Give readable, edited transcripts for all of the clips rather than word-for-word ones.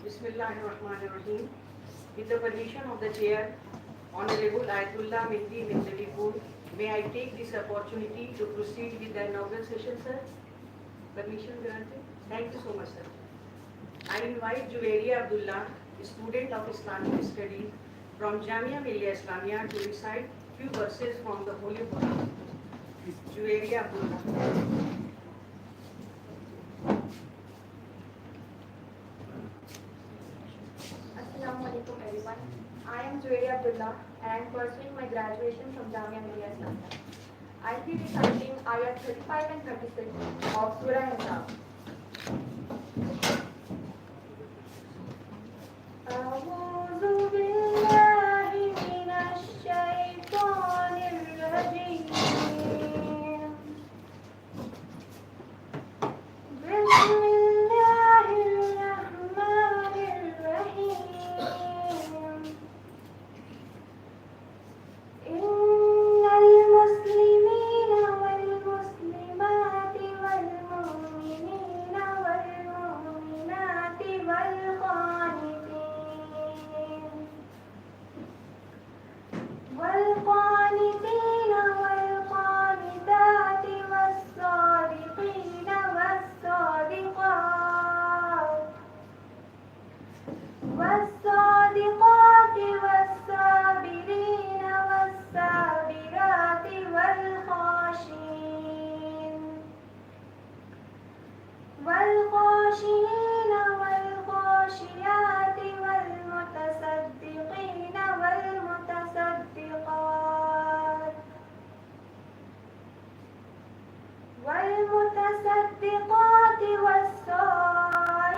Bismillahirrahmanirrahim. With the permission of the Chair, Honorable Ayatullah Mehdi Mintalipool, may I take this opportunity to proceed with the inaugural session, sir? Permission granted? Thank you so much, sir. I invite Juwairiya Abdullah, a student of Islamic studies from Jamia Millia Islamia, to recite few verses from the Holy Quran. Juwairiya Abdullah. Everyone. I am Zainab Abdullah and I am pursuing my graduation from Jamia Millia Islamia. I will be reciting ayat 35 and 36 of Surah Hazrat. أعوذ بالله من الشيطان الرجيم. والمتصدقات والصائمين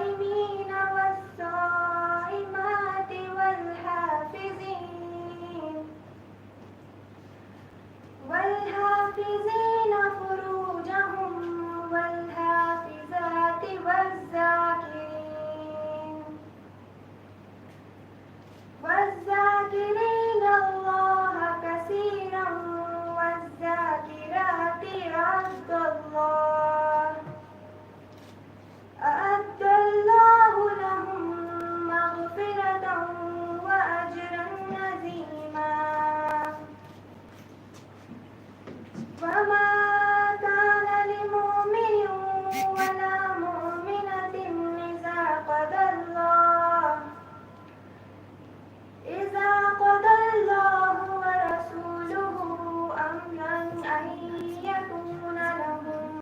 والصائمات والحافظين فروجهم والحافظات والذاكرين الله كثيرا والذاكرات أعد الله لهم مغفرة وأجرا عظيما. وما كان لمؤمن ولا مؤمنة إذا قضى الله ورسوله أمرا أن يكون لهم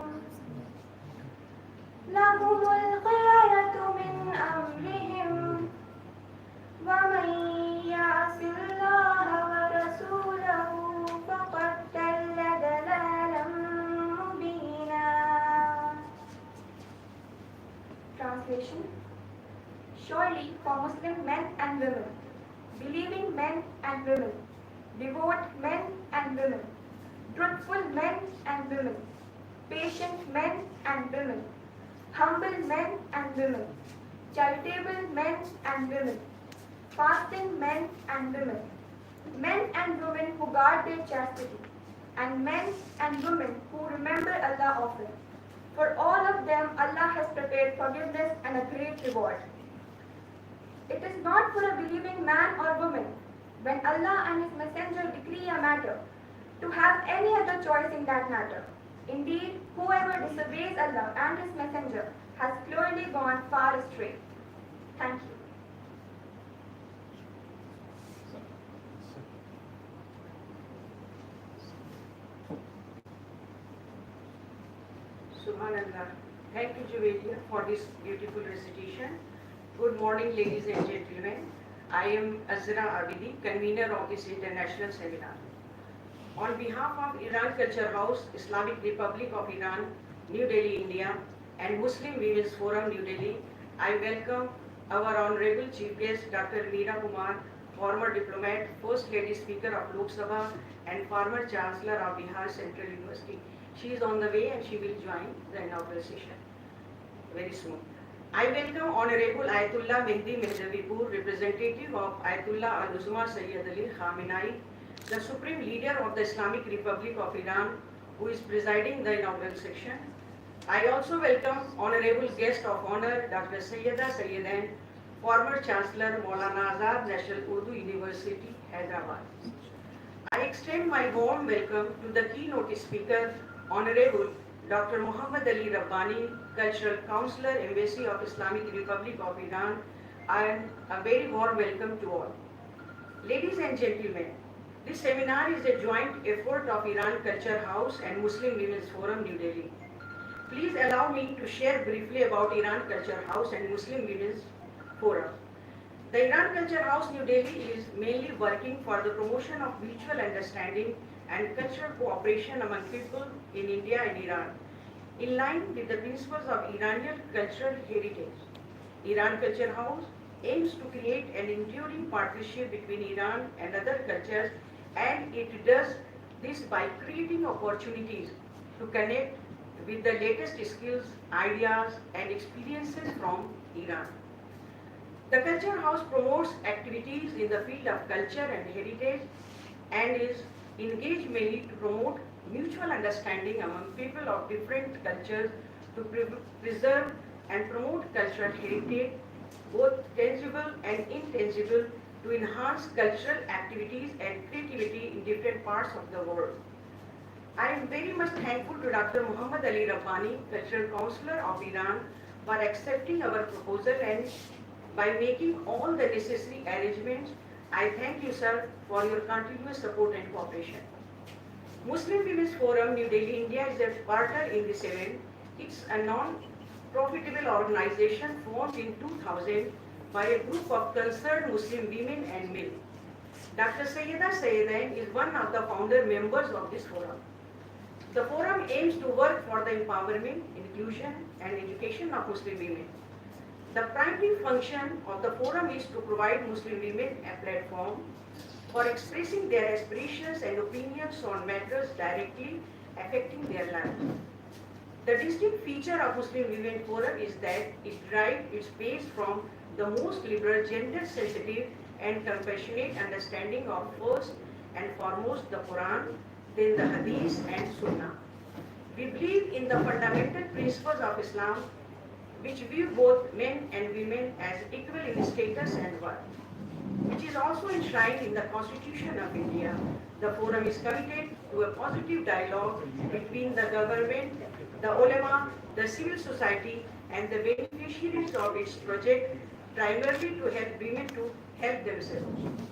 congregation. Surely for Muslim men and women, believing men and women, devout men and women, truthful men and women, patient men and women, humble men and women, charitable men and women, fasting men and women, men and women who guard their chastity, and men and women who remember Allah often. For all of them, Allah has prepared forgiveness and a great reward. It is not for a believing man or woman, when Allah and His Messenger decree a matter, to have any other choice in that matter. Indeed, whoever disobeys Allah and His Messenger has clearly gone far astray. Thank you. Subhanallah. Thank you, Juvelia, for this beautiful recitation. Good morning, ladies and gentlemen. I am Azra Abidi, convener of this international seminar. On behalf of Iran Culture House, Islamic Republic of Iran, New Delhi, India, and Muslim Women's Forum, New Delhi, I welcome our Honorable Chief Guest, Dr. Meera Kumar, former diplomat, First Lady Speaker of Lok Sabha, and former Chancellor of Bihar Central University. She is on the way and she will join the inaugural session very soon. I welcome Honorable Ayatollah Mehdi Mehdavipour, representative of Ayatollah Al-Uzma Sayyid Ali Khamenei, the Supreme Leader of the Islamic Republic of Iran, who is presiding the inaugural session. I also welcome Honorable Guest of Honor, Dr. Sayyida Sayyidan, former Chancellor Maulana Azad National Urdu University, Hyderabad. I extend my warm welcome to the keynote speaker, Honorable Dr. Muhammad Ali Rabbani, Cultural Counselor, Embassy of Islamic Republic of Iran, and a very warm welcome to all. Ladies and gentlemen, this seminar is a joint effort of Iran Culture House and Muslim Women's Forum, New Delhi. Please allow me to share briefly about Iran Culture House and Muslim Women's Forum. The Iran Culture House, New Delhi is mainly working for the promotion of mutual understanding and cultural cooperation among people in India and Iran, in line with the principles of Iranian cultural heritage. Iran Culture House aims to create an enduring partnership between Iran and other cultures, and it does this by creating opportunities to connect with the latest skills, ideas, and experiences from Iran. The Culture House promotes activities in the field of culture and heritage and is engaged mainly to promote mutual understanding among people of different cultures, to preserve and promote cultural heritage, both tangible and intangible, to enhance cultural activities and creativity in different parts of the world. I am very much thankful to Dr. Muhammad Ali Rabbani, Cultural Counselor of Iran, for accepting our proposal and by making all the necessary arrangements. I thank you, sir, for your continuous support and cooperation. Muslim Women's Forum, New Delhi, India is a partner in this event. It's a non-profitable organization formed in 2000 by a group of concerned Muslim women and men. Dr. Sayyida Sayyidan is one of the founder members of this forum. The forum aims to work for the empowerment, inclusion, and education of Muslim women. The primary function of the forum is to provide Muslim women a platform for expressing their aspirations and opinions on matters directly affecting their lives. The distinct feature of Muslim Women Forum is that it derives its base from the most liberal, gender-sensitive, and compassionate understanding of first and foremost the Quran, then the Hadith and Sunnah. We believe in the fundamental principles of Islam, which view both men and women as equal in status and worth, which is also enshrined in the Constitution of India. The forum is committed to a positive dialogue between the government, the ulama, the civil society, and the beneficiaries of its project, primarily to help women to help themselves.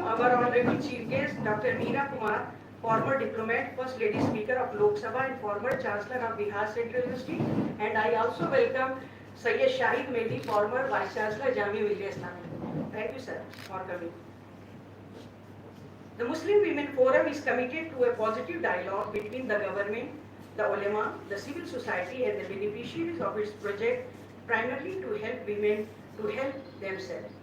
our honorable chief guest, Dr. Meera Kumar, former diplomat, first lady speaker of Lok Sabha and former chancellor of Bihar Central University. And I also welcome Sayyid Shahid Mehdi, former vice chancellor, Jamia Millia Islamia. Thank you, sir, for coming. The Muslim Women Forum is committed to a positive dialogue between the government, the ulama, the civil society and the beneficiaries of its project, primarily to help women to help themselves.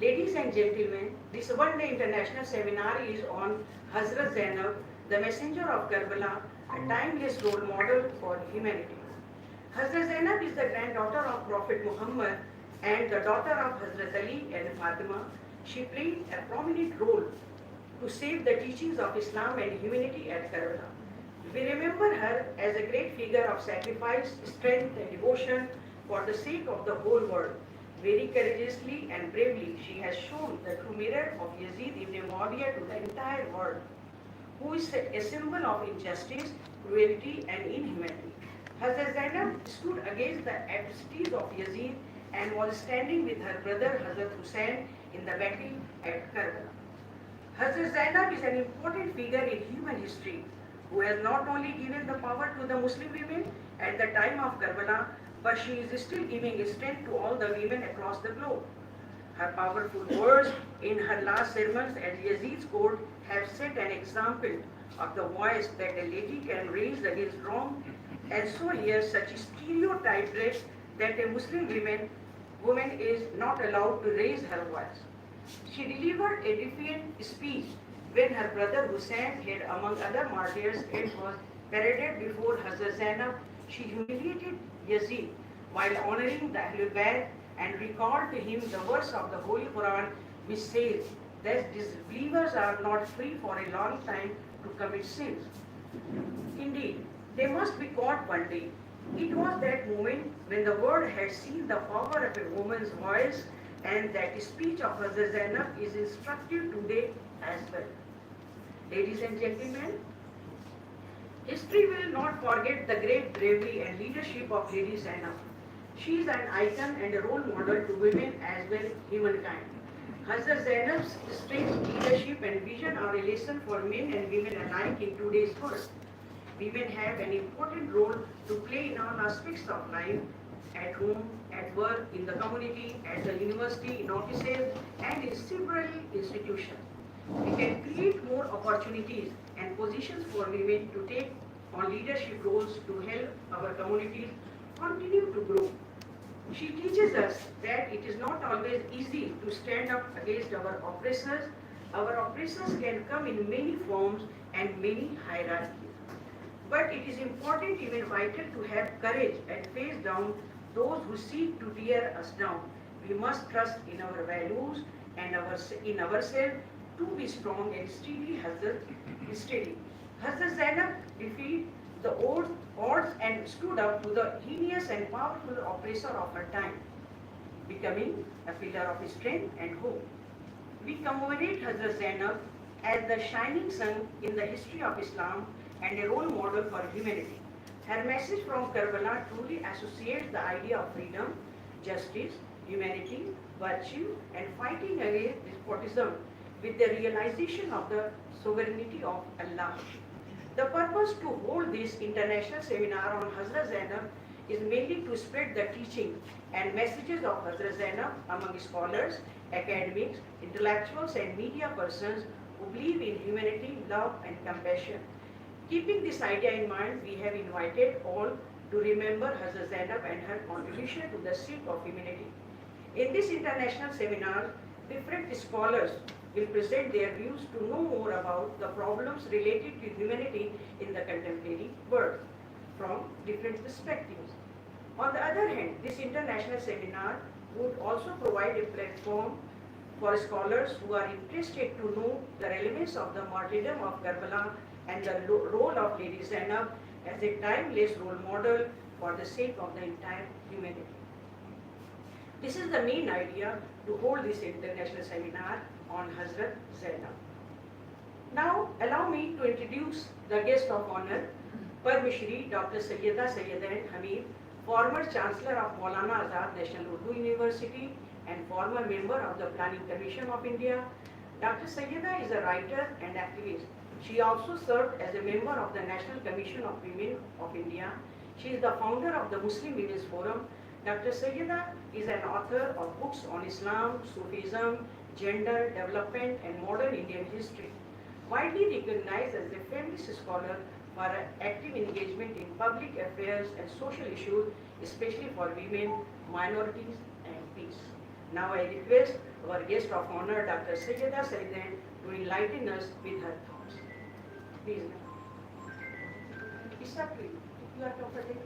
Ladies and gentlemen, this one-day international seminar is on Hazrat Zainab, the Messenger of Karbala, a timeless role model for humanity. Hazrat Zainab is the granddaughter of Prophet Muhammad and the daughter of Hazrat Ali and Fatima. She played a prominent role to save the teachings of Islam and humanity at Karbala. We remember her as a great figure of sacrifice, strength and devotion for the sake of the whole world. Very courageously and bravely, she has shown the true mirror of Yazid ibn Muawiyah to the entire world, who is a symbol of injustice, cruelty and inhumanity. Hazrat Zainab stood against the atrocities of Yazid and was standing with her brother Hazrat Hussein in the battle at Karbala. Hazrat Zainab is an important figure in human history who has not only given the power to the Muslim women at the time of Karbala, but she is still giving strength to all the women across the globe. Her powerful words in her last sermons at Yazid's court have set an example of the voice that a lady can raise against wrong, and so here such stereotyped that a Muslim woman is not allowed to raise her voice. She delivered a defiant speech when her brother Hussein had, among other martyrs, it was paraded before Hazrat Zainab. She humiliated Yazid while honoring the Ahlul Bayt and recalled to him the verse of the Holy Quran which says that disbelievers are not free for a long time to commit sins. Indeed, they must be caught one day. It was that moment when the world had seen the power of a woman's voice, and that speech of Hazrat Zainab is instructive today as well. Ladies and gentlemen, history will not forget the great bravery and leadership of Lady Zainab. She is an icon and a role model to women as well as humankind. Hazrat Zainab's strength, leadership and vision are a lesson for men and women alike in today's world. Women have an important role to play in all aspects of life, at home, at work, in the community, at the university, in offices, and in several institutions. We can create more opportunities and positions for women to take on leadership roles to help our communities continue to grow. She teaches us that it is not always easy to stand up against our oppressors. Our oppressors can come in many forms and many hierarchies. But it is important, even vital, to have courage and face down those who seek to tear us down. We must trust in our values and in ourselves to be strong and steady. Hazrat Zainab defeated the odds and stood up to the heinous and powerful oppressor of her time, becoming a pillar of strength and hope. We commemorate Hazrat Zainab as the shining sun in the history of Islam and a role model for humanity. Her message from Karbala truly associates the idea of freedom, justice, humanity, virtue, and fighting against despotism with the realization of the sovereignty of Allah. The purpose to hold this international seminar on Hazrat Zainab is mainly to spread the teaching and messages of Hazrat Zainab among scholars, academics, intellectuals, and media persons who believe in humanity, love, and compassion. Keeping this idea in mind, we have invited all to remember Hazrat Zainab and her contribution to the sake of humanity. In this international seminar, different scholars will present their views to know more about the problems related to humanity in the contemporary world from different perspectives. On the other hand, this international seminar would also provide a platform for scholars who are interested to know the relevance of the martyrdom of Karbala and the role of Lady Zainab as a timeless role model for the sake of the entire humanity. This is the main idea to hold this international seminar on Hazrat Zainab. Now, allow me to introduce the guest of honor, Padma Shri Dr. Sayyida Hamid, former Chancellor of Maulana Azad National Urdu University and former member of the Planning Commission of India, Dr. Sayyida is a writer and activist. She also served as a member of the National Commission of Women of India. She is the founder of the Muslim Women's Forum. Dr. Sayyida is an author of books on Islam, Sufism, gender, development, and modern Indian history. Widely recognized as a feminist scholar for her active engagement in public affairs and social issues, especially for women, minorities, and peace. Now I request our guest of honor, Dr. Sayyida Saidan, to enlighten us with her thoughts. Please, ma'am. It's up to you. If you are comfortable.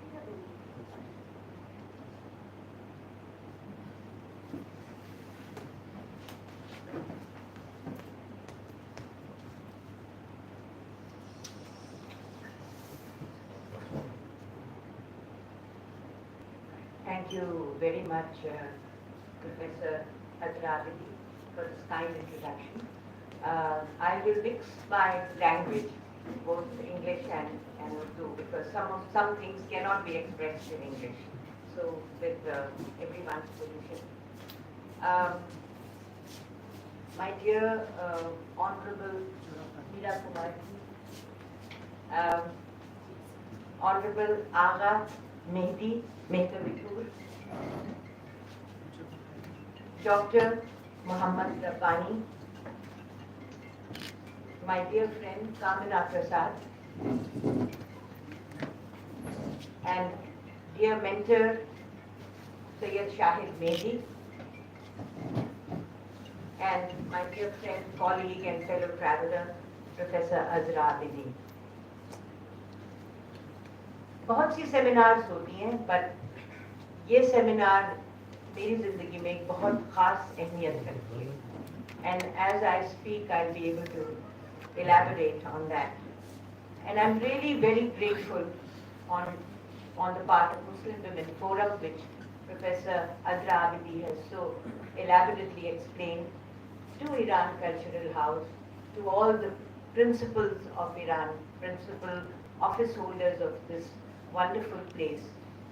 Thank you very much, Professor Hazrat, for this kind introduction. I will mix my language, both English and Urdu, because some things cannot be expressed in English. So, with everyone's permission. My dear Honorable Meera Kumar, Honorable Agha Mehdi Mehtavitur, Dr. Muhammad Rabbani, my dear friend Kamina Prasad, and dear mentor Sayyid Shahid Mehdi, and my dear friend, colleague and fellow traveler Professor Hazrat. बहुत सी seminars होती हैं, but ये seminar मेरी ज़िंदगी में एक बहुत ख़ास अहमियत रखती है. And as I speak, I'll be able to elaborate on that. And I'm really very grateful on the part of Muslim Women Forum, which Professor Azra Abidi has so elaborately explained, to Iran Cultural House, to all the principals of Iran, principal office holders of this wonderful place,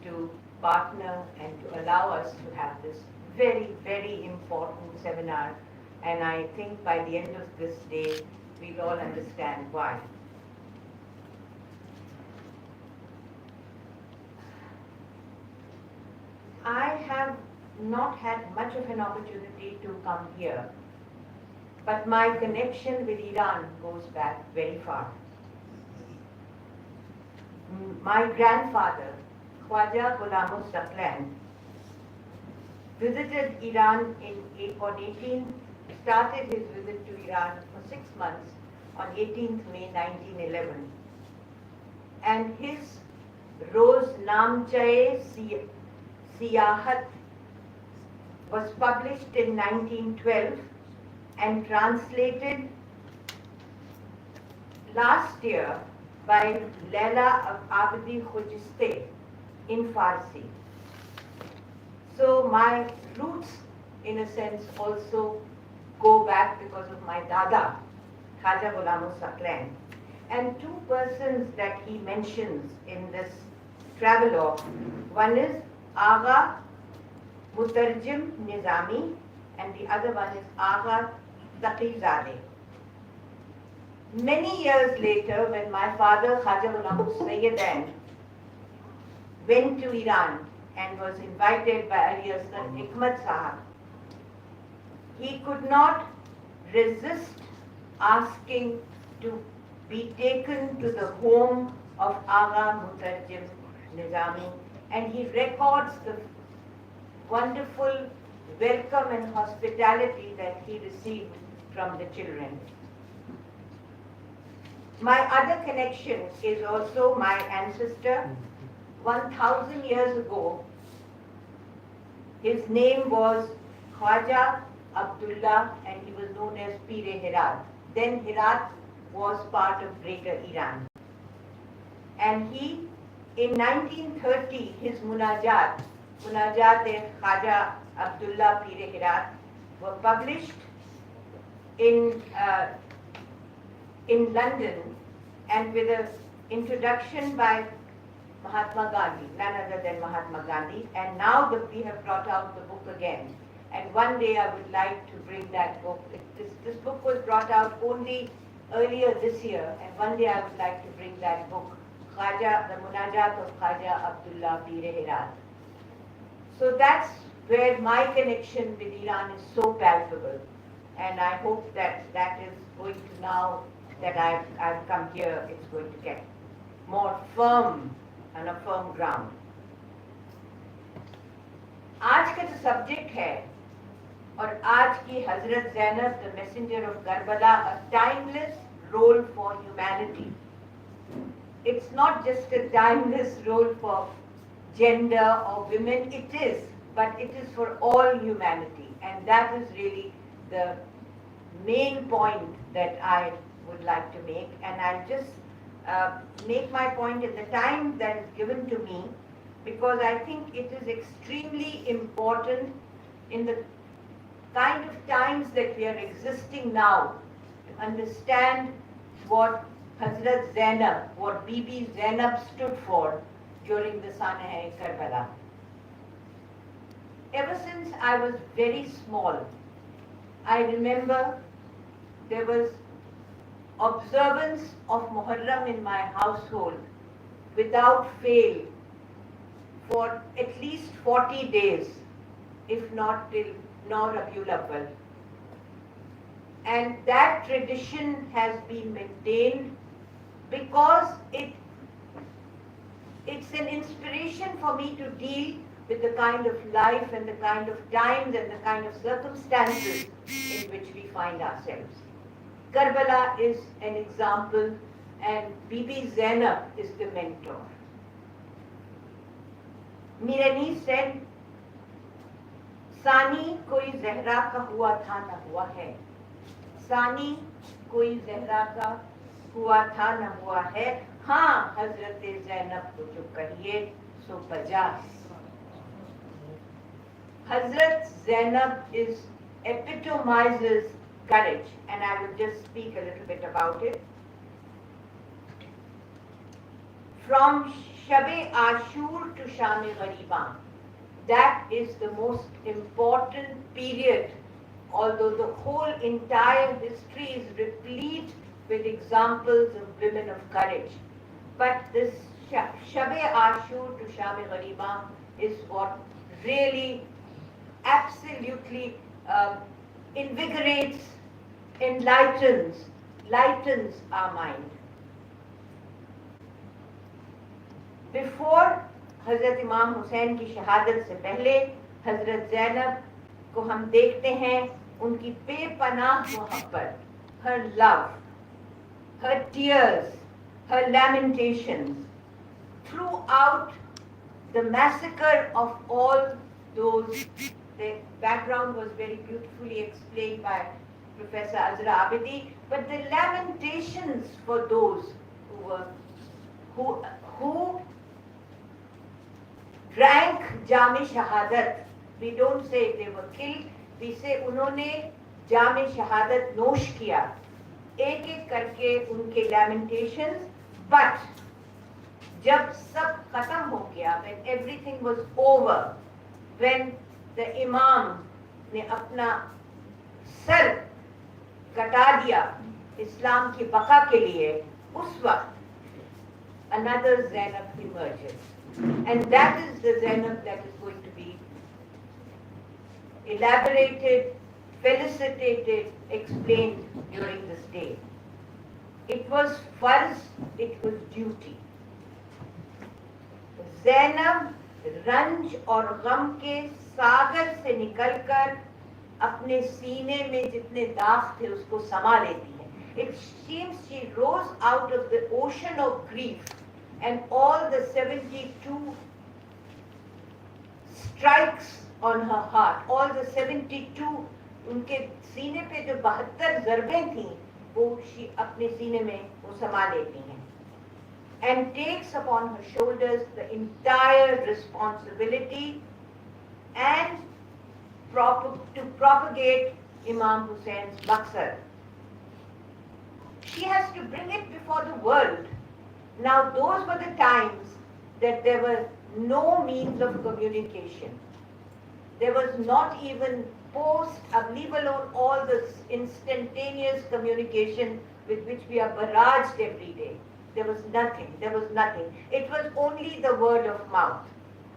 to partner and to allow us to have this very, very important seminar. And I think by the end of this day, we'll all understand why. I have not had much of an opportunity to come here, but my connection with Iran goes back very far. My grandfather, Khwaja Ghulam Saqlan, visited Iran started his visit to Iran for 6 months on 18th May 1911. And his Roz Namchae Siyahat was published in 1912 and translated last year by Laila Abdi Khujiste in Farsi. So my roots, in a sense, also go back because of my Dada, Khaja Ghulam Saqlan. And two persons that he mentions in this travelogue, one is Agha Mutarjim Nizami, and the other one is Agha Taqizadeh. Many years later, when my father, Khaja Ghulam Sayyidan, went to Iran and was invited by Ali Asghar Hikmat Sahab, he could not resist asking to be taken to the home of Agha Mutarjim Nizami, and he records the wonderful welcome and hospitality that he received from the children. My other connection is also my ancestor. 1000 years ago, his name was Khwaja Abdullah, and he was known as Pir Herat. Then Herat was part of Greater Iran. And he, in 1930, his Munajat e Khwaja Abdullah Pir Herat, were published in London, and with an introduction by Mahatma Gandhi, none other than Mahatma Gandhi, and now we have brought out the book again. And one day I would like to bring that book. This book was brought out only earlier this year, and one day I would like to bring that book, Khaja, the Munajat of Khaja Abdullah Pir Herat. So that's where my connection with Iran is so palpable. And I hope that that is going to, now that I've come here, it's going to get more firm and a firm ground. आज का जो subject है और आज की हजरत Zainab, the Messenger of Karbala, a timeless role for humanity. It's not just a timeless role for gender or women, it is, but it is for all humanity. And that is really the main point that I would like to make. And I'll just make my point at the time that is given to me, because I think it is extremely important in the kind of times that we are existing now to understand what Hazrat Zainab, what Bibi Zainab stood for during the Sana-e Karbala. Ever since I was very small, I remember there was observance of Muharram in my household without fail for at least 40 days, if not till Rabiul Awwal. And that tradition has been maintained because it's an inspiration for me to deal with the kind of life and the kind of times and the kind of circumstances in which we find ourselves. Karbala is an example, and Bibi Zainab is the mentor. Meera said, Sani koi Zahra ka hua tha na hua hai. Sani koi Zahra ka hua tha na hua hai. हाँ हजरत ज़ैनब को जो कहिए सो बजा. Hazrat Zainab epitomizes courage, and I will just speak a little bit about it. From Shab-e Ashur to Sham-e Ghariban, that is the most important period, although the whole entire history is replete with examples of women of courage. But this Shab-e Ashur to Sham-e Ghariban is what really absolutely invigorates, lightens our mind. Before Hazrat Imam Hussain की शहादत से पहले हजरत ज़ैनब को हम देखते हैं उनकी बेपनाह मोहब्बत, her love, her tears, her lamentations throughout the massacre of all those. The background was very beautifully explained by Professor Azra Abidi, but the lamentations for those who drank Jam-e Shahadat. We don't say they were killed, we say unhone Jam-e Shahadat nosh kiya. एक-एक करके उनके lamentations, but जब सब खत्म हो गया, when everything was over, when the Imam ने अपना सर कटा दिया इस्लाम की बका के लिए, उस वक्त another Zainab emerges, and that is the Zainab that is going to be elaborated, felicitated, explained during this day. It was farz, it was duty. Zainab रंज और गम के सागर से निकलकर अपने सीने में जितने दाग थे उसको समा लेती है. It seems she rose out of the ocean of grief, and all the 72 strikes on her heart, all the 72 उनके सीने पे जो 72 ज़रबें थीं, वो अपने सीने में वो समा लेती हैं, and takes upon her shoulders the entire responsibility and to propagate Imam Hussein's maqsad. She has to bring it before the world. Now those were the times that there were no means of communication. There was not even post, leave alone all this instantaneous communication with which we are barraged every day. There was nothing. It was only the word of mouth.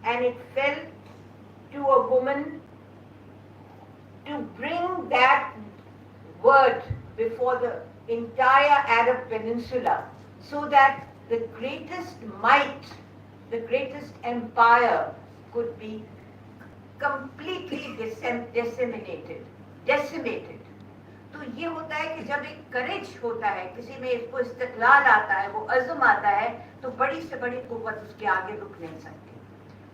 And it fell to a woman to bring that word before the entire Arab Peninsula, so that the greatest might, the greatest empire could be completely decimated. تو یہ ہوتا ہے کہ جب ایک courage ہوتا ہے کسی میں، اس کو استقلال آتا ہے، وہ عزم آتا ہے، تو بڑی سے بڑی قوت اس کے آگے رک نہیں سکتی.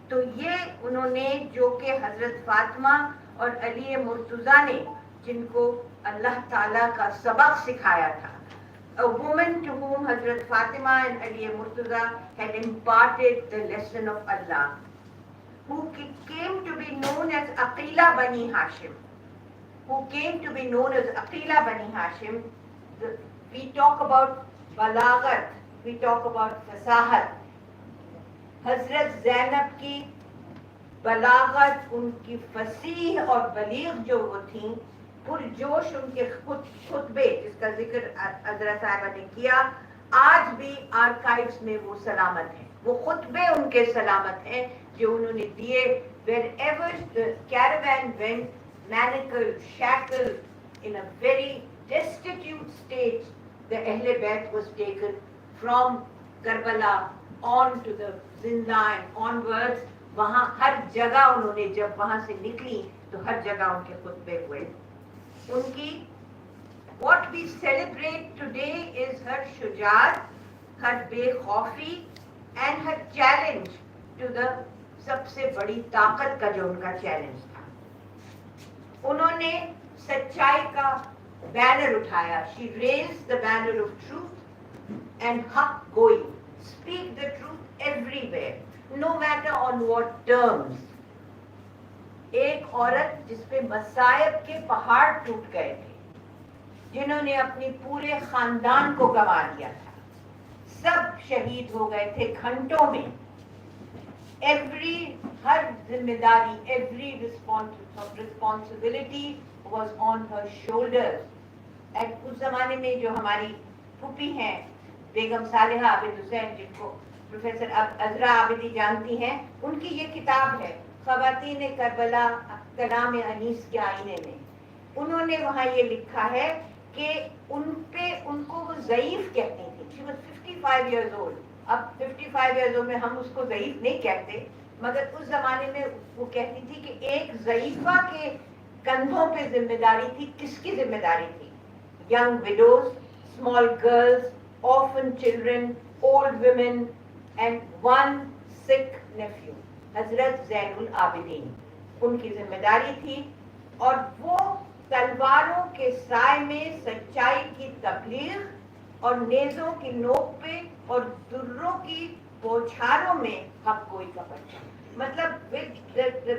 تو یہ انہوں نے، جو کہ حضرت فاطمہ اور علی مرتضیٰ نے، جن کو اللہ تعالیٰ کا سبق سکھایا تھا. A woman to whom Hazrat Fatima and Ali Murtaza had imparted the lesson of Allah, who came to be known as Aqila Bani Hashim. We talk about balaghat, we talk about fasahat. Hazrat Zainab की बलागत, उनकी फसीह और बलीग जो वो थी, पुरजोश उनके खुतबे जिसका जिक्र हजरत साहिबा ने किया, आज भी आर्काइव्स में वो सलामत हैं. वो खुतबे उनके सलामत हैं जो उन्होंने दिए. Wherever the caravan went, manacled, shackled, in a very destitute state, the Ahle Bayt was taken from Karbala on to the Zindan onwards. वहाँ हर जगह उन्होंने, जब वहाँ से निकली तो हर जगह उनके खुतबे हुए. उनकी what we celebrate today is her Shujaat, her बेखौफी and her challenge to the सबसे बड़ी ताकत का जो उनका चैलेंज था. उन्होंने सच्चाई का बैनर उठाया. She raised the banner of truth and हक गोई. Speak the truth everywhere, no matter on what terms. एक औरत जिसपे मसायब के पहाड़ टूट गए थे, जिन्होंने अपनी पूरे खानदान को गंवा दिया था, सब शहीद हो गए थे घंटों में. हर जिम्मेदारी, every responsibility was on her shoulders. And उस जमाने में जो हमारी फूफी हैं, बेगम सालिहा आबिद हुसैन, जिनको प्रोफेसर अजरा आबिदी जानती हैं, उनकी ये किताब है ख़वातीन करबला कलाम अनीस के आईने में. उन्होंने वहाँ ये लिखा है कि उनको वो ज़ईफ़ कहती थी. She was 55 years old. अब 55 years old में हम उसको ज़ईफ़ नहीं कहते, मगर उस ज़माने में वो कहती थी कि एक ज़ईफ़ा के कंधों पे जिम्मेदारी थी. किसकी जिम्मेदारी थी? Young widows, small girls, orphan children, old women, and one sick nephew. हज़रत ज़ैनुल आबिदीन उनकी जिम्मेदारी थी. और वो तलवारों के साए में सच्चाई की तबलीग और नेज़ों की नोक पे और दुर्रों की बौछारों में हक गोई का परचम. मतलब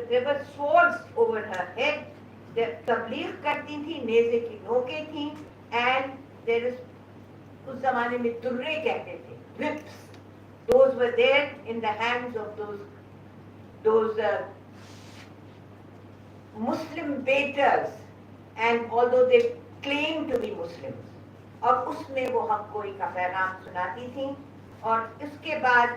there were swords over her head. तबलीग करती थी, नेज़े की नोकें थी. And there is, उस जमाने में दुर्रे कहते थे, whips. Those were there in the hands of those Muslim baiters, and although they claimed to be Muslims, और उसमें वो हक गोई का पैगाम सुनाती थी. और इसके बाद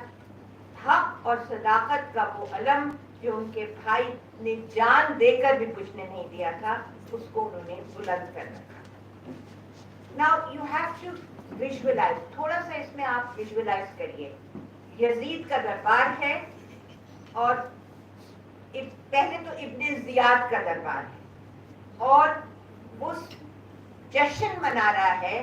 हक और सदाकत का वो अलम जो उनके भाई ने जान देकर भी पूछने नहीं दिया था, उसको उन्होंने बुलंद कर रखा. Now you have to visualize. थोड़ा सा इसमें आप visualize करिए. यजीद का दरबार है और पहले तो इब्ने जियाद का दरबार है, और वो जश्न मना रहा है.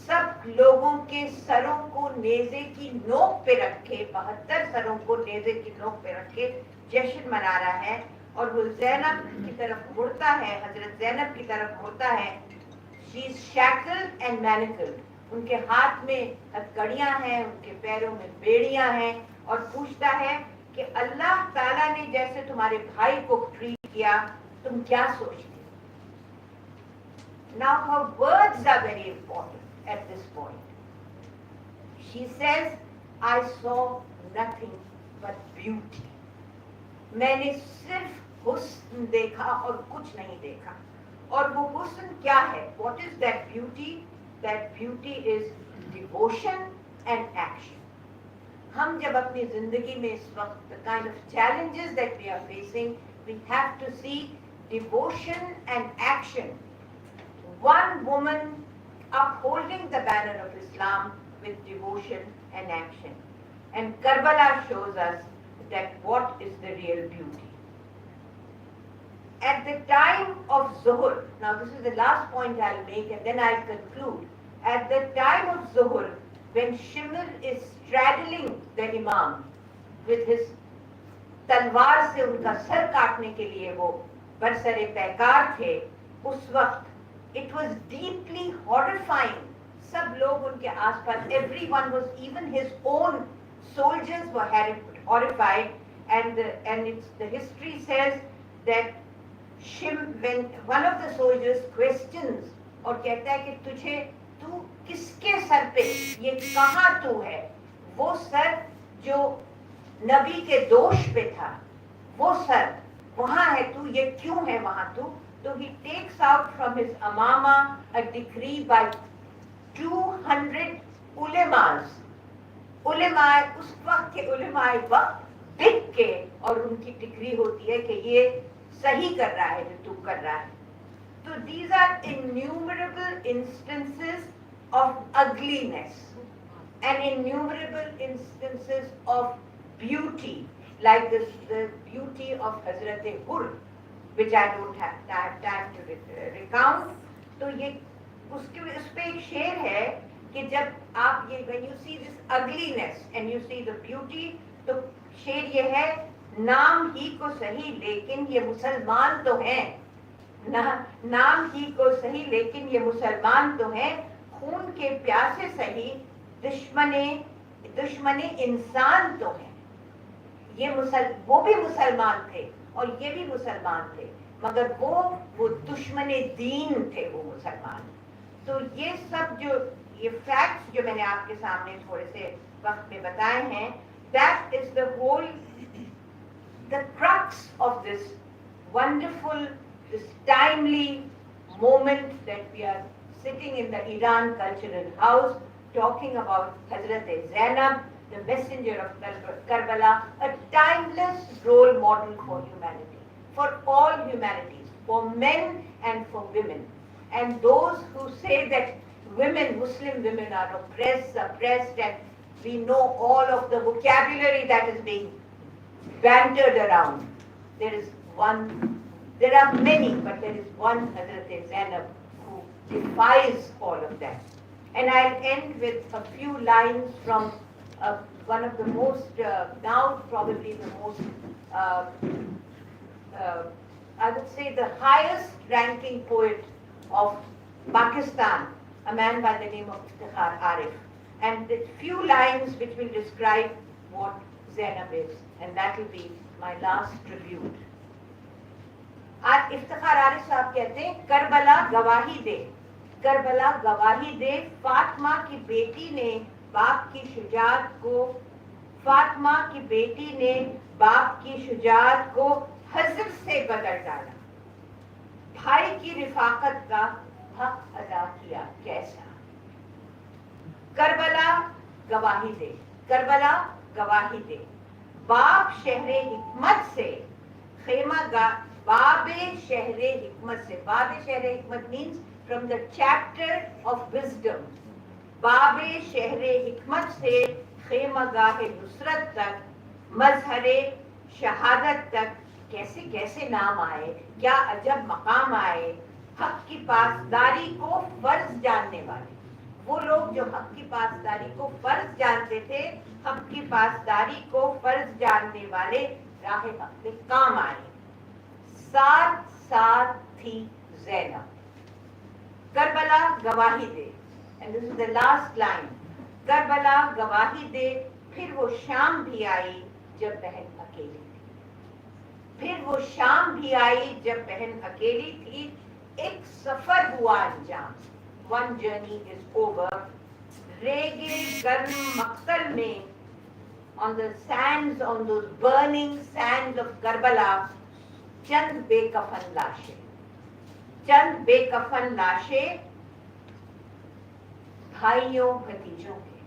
सब लोगों के सरों को नेज़े की नोक पे रखे, 72 सरों को नेज़े की नोक पे रखे जश्न मना रहा है. और वो ज़ैनब की तरफ मुड़ता है, हजरत ज़ैनब की तरफ मुड़ता है. She is shackled and manacled. उनके हाथ में हथकड़ियां हैं, उनके पैरों में बेड़ियां हैं, और पूछता है कि अल्लाह ताला ने जैसे तुम्हारे भाई को ट्रीट किया, तुम क्या सोचते? Now her words are very important at this point. She says, I saw nothing but beauty. मैंने सिर्फ حسن دیکھا اور کچھ نہیں دیکھا. اور وہ حسن کیا ہے؟ What is that beauty? That beauty is devotion and action. ہم جب اپنی زندگی میں اس وقت the kind of challenges that we are facing, we have to see devotion and action. One woman upholding the banner of Islam with devotion and action. And Karbala shows us that what is the real beauty. At the time of Zuhur, now this is the last point I'll make and then I'll conclude. At the time of Zuhur, when Shimr is straddling the Imam with his तलवार से उनका sir काटने के लिए वो बरसरे पैकार थे, उस वक्त it was deeply horrifying. सब लोग उनके आसपास, everyone was, even his own soldiers were horrified, and the history says that when one of the soldiers questions और कहता है कि तुझे तू किसके सर पे, ये कहाँ तू है? वो सर जो नबी के दोष पे था, वो सर वहाँ है तू, ये क्यों है वहाँ तू? तो he takes out from his amama a decree by 200 ulemas. उलेमाए उस वक्त के उलेमाए वक्त दिख के और उनकी डिक्री होती है कि ये सही कर रहा है जो तू कर रहा है. So these are innumerable instances of ugliness and innumerable instances of beauty, like the beauty of Hazrat Hur, which I don't have time to recount. तो ये उसके उस पे एक शेर है कि जब आप ये when you see this ugliness and you see the beauty, तो शेर ये है, नाम ही को सही लेकिन ये मुसलमान तो हैं, नाम ही को सही लेकिन ये मुसलमान तो हैं, खून के प्यासे सही दुश्मने इंसान तो हैं. ये वो भी मुसलमान थे और ये भी मुसलमान थे, मगर वो दुश्मने दीन थे, वो मुसलमान. तो ये सब जो ये फैक्ट्स जो मैंने आपके सामने थोड़े से वक्त में बताए हैं, that is the whole, the crux of this wonderful, this timely moment that we are sitting in the Iran Cultural House talking about Hazrat Zainab, the Messenger of Karbala, a timeless role model for humanity, for all humanities, for men and for women. And those who say that women, Muslim women are suppressed, and we know all of the vocabulary that is being bantered around. There are many, but there is one Hazrat Zainab who defies all of that. And I'll end with a few lines from one of the most, now probably the most, I would say the highest ranking poet of Pakistan, a man by the name of Iftikhar Arif. And the few lines which will describe what Zainab is, and that will be my last tribute. आज इफ्तिखार आरिफ साहब कहते हैं, Karbala गवाही दे, Karbala गवाही दे, फातिमा की बेटी ने बाप की शुजाअत को, फातिमा की बेटी ने बाप की शुजाअत को हज़र से बदल डाला, भाई की रिफाकत का हक अदा किया कैसा. करबला गवाही दे, करबला गवाही दे, बाप शहरे हिकमत से खेमा बाबे शहरे हिकमत से, बाबे शहरे हिकमत means from the chapter of wisdom, बाबे शहरे हिकमत से खेमगाह नुसरत तक, मजहरे शहादत तक, कैसे कैसे नाम आए, क्या अजब मकाम आए, हक की पासदारी को फर्ज जानने वाले, वो लोग जो हक की पासदारी को फर्ज जानते थे, हक की पासदारी को फर्ज जानने वाले राह हक में काम आए. साथ साथ थी ज़ैनब, करबला गवाही दे, and this is the last line, Karbala गवाही दे, फिर वो शाम भी आई जब बहन अकेली थी, फिर वो शाम भी आई जब बहन अकेली थी, एक सफर हुआ अंजाम, one journey is over, रेगे गर्म मक्तल में, on the sands, on those burning sands of Karbala, چند بے کفن لاشیں، چند بے کفن لاشیں بھائیوں بھتیجوں کے،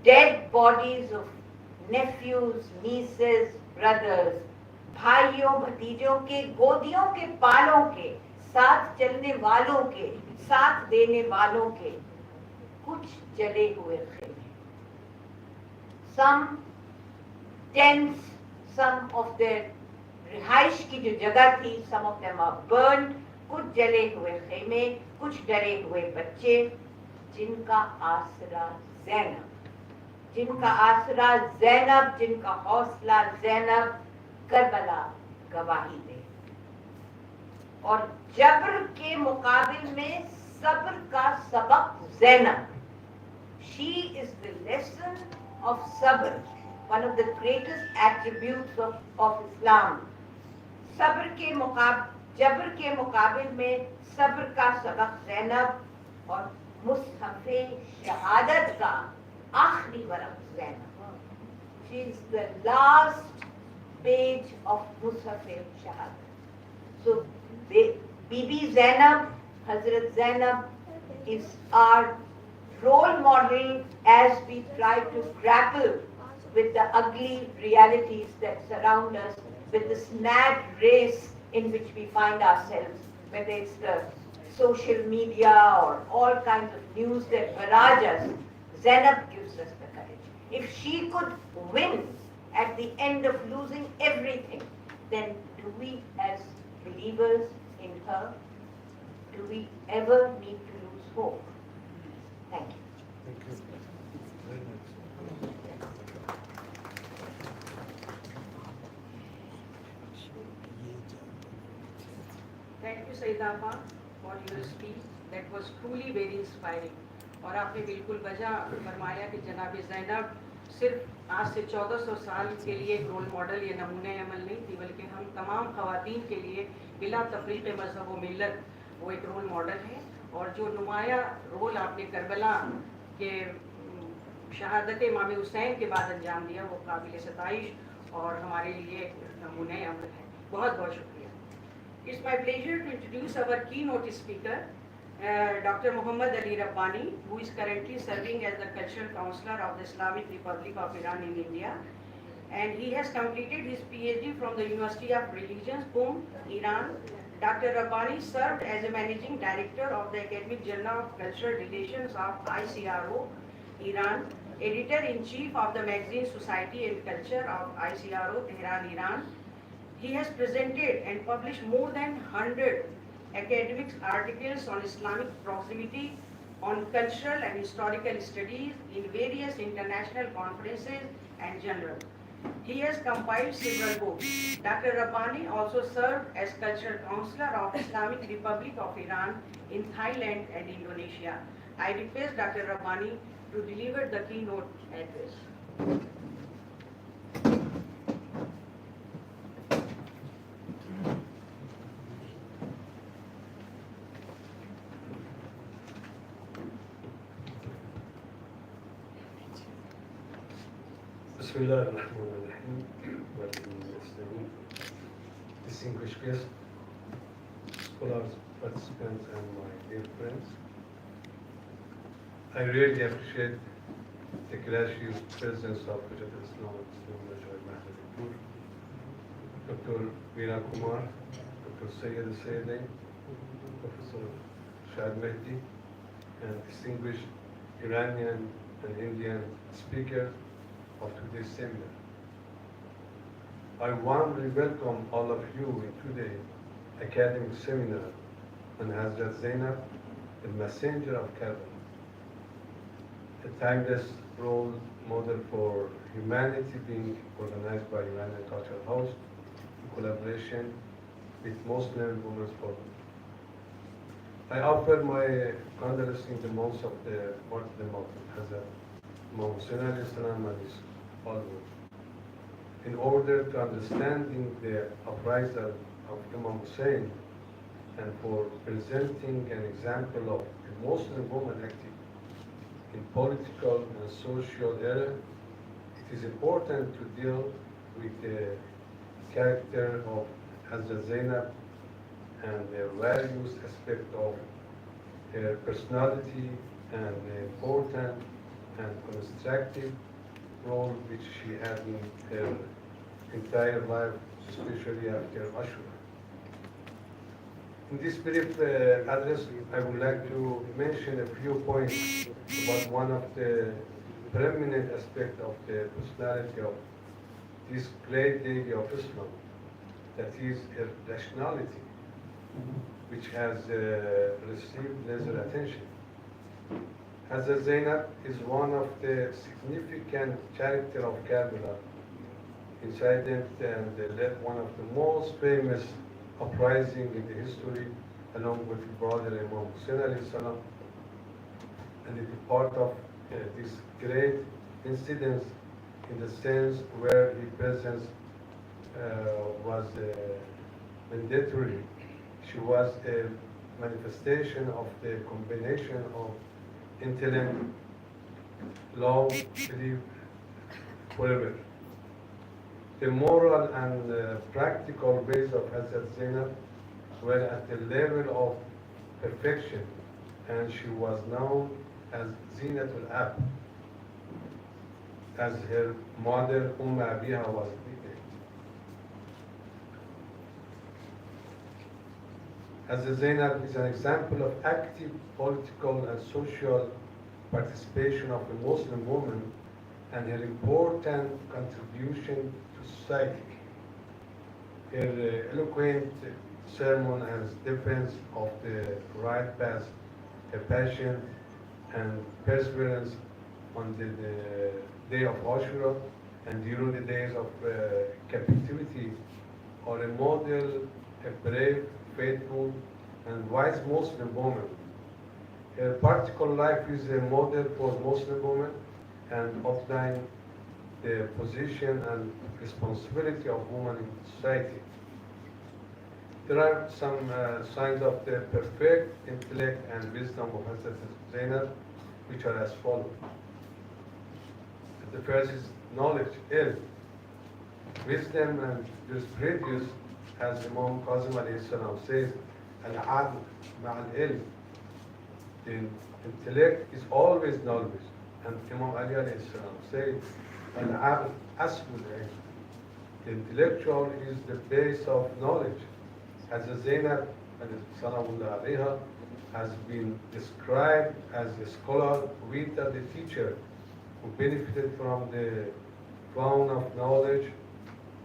dead bodies of nephews nieces brothers, بھائیوں بھتیجوں کے، گودیوں کے پالوں کے، ساتھ چلنے والوں کے، ساتھ دینے والوں کے، کچھ جلے ہوئے خیمے. Some tents, some of their رہائش کی جو جگہ تھی, some of them are burned, کچھ جلے ہوئے خیمے، کچھ ڈرے ہوئے بچے، جن کا آسرا زینب، جن کا آسرا زینب، جن کا حوصلہ زینب، کربلا گواہی دے. اور جبر کے مقابل میں صبر کا سبق زینب. She is the lesson of sabr, one of the greatest attributes of Islam. صبر کے جبر کے مقابل میں صبر کا سبق زینب، اور مصحف شہادت کا آخری ورق زینب. She is the last page of مصحف شہادت. So Bibi Zainab, Hazrat Zainab is our role model as we try to grapple with the ugly realities that surround us, with this mad race in which we find ourselves, whether it's the social media or all kinds of news that barrage us. Zainab gives us the courage. If she could win at the end of losing everything, then do we as believers in her, do we ever need to lose hope? Thank you. Thank you. Very nice. Thank you, Saidapa, for your speech. That was truly very inspiring. اور آپ نے بالکل وجہ فرمایا کہ جناب زینب صرف آج سے 1400 سال کے لیے ایک رول ماڈل یا نمونہ عمل نہیں تھی، بلکہ ہم تمام خواتین کے لیے بلا تفریق مذہب و ملت وہ ایک رول ماڈل ہے. اور جو نمایاں رول آپ نے کربلا کے شہادت امام حسین کے بعد انجام دیا وہ قابل ستائش اور ہمارے لیے نمونہ عمل ہے. بہت بہت شکریہ. It's my pleasure to introduce our keynote speaker, Dr. Muhammad Ali Rabbani, who is currently serving as the Cultural Counselor of the Islamic Republic of Iran in India. And he has completed his PhD from the University of Religions, Qom, Iran. Dr. Rabbani served as a Managing Director of the Academic Journal of Cultural Relations of ICRO, Iran, Editor-in-Chief of the magazine Society and Culture of ICRO, Tehran, Iran. He has presented and published more than 100 academic articles on Islamic proximity, on cultural and historical studies in various international conferences and journals. He has compiled several books. Dr. Rabbani also served as Cultural Counselor of Islamic Republic of Iran in Thailand and Indonesia. I request Dr. Rabbani to deliver the keynote address. Bismillah ar-Rahman ar-Rahim. Distinguished guests, scholars, participants, and my dear friends, I really appreciate the gracious presence of Hazrat Islam Dr. Meera Kumar, Dr. Sayyid Sayyidin, Professor Shahid Mehdi, and distinguished Iranian and Indian speakers of today's seminar. I warmly welcome all of you in today's academic seminar on Hazrat Zainab, the Messenger of Karbala, a timeless role model for humanity being organized by Iranian Cultural House in collaboration with Muslim Women's Forum. I offer my condolences in the month of the martyrdom of Hazrat Imam Hussain alayhi salam and his followers. In order to understanding the uprisal of Imam Hussain and for presenting an example of a Muslim woman active in political and social era, it is important to deal with the character of Hazrat Zainab and the various aspects of her personality and the important and constructive role which she had in her entire life, especially after Ashura. In this brief address, I would like to mention a few points about one of the preeminent aspects of the personality of this great lady of Islam, that is her rationality, which has received lesser attention. Hazrat Zainab is one of the significant characters of Karbala, incident and led one of the most famous uprising in the history, along with his brother Imam Hussein alayhi salam, and it is part of this great incident in the sense where his presence was mandatory. She was a manifestation of the combination of intellect, love, belief, forever. The moral and practical ways of Hazrat Zainab were at the level of perfection, and she was known as Zinatul Ab, as her mother Abiha was nicknamed. Hazrat Zainab is an example of active political and social participation of a Muslim woman and her important contribution to society. Her eloquent sermon and defense of the right path, her passion and perseverance on the day of Ashura and during the days of captivity are a model, a brave, faithful, and wise Muslim woman. Her particular life is a model for Muslim women and outline the position and responsibility of women in society. There are some signs of the perfect intellect and wisdom of Hazrat Zainab, which are as follows. The first is knowledge, ilm. Wisdom and jurisprudence, as Imam Qasim alayhi salam says, al-adl ma'al-ilm. The intellect is always knowledge. And Imam Ali alayhi salam says, al-adl asbul ilm. The intellectual is the base of knowledge. As Zainab salamullah alayha has been described as a scholar, without the teacher, who benefited from the crown of knowledge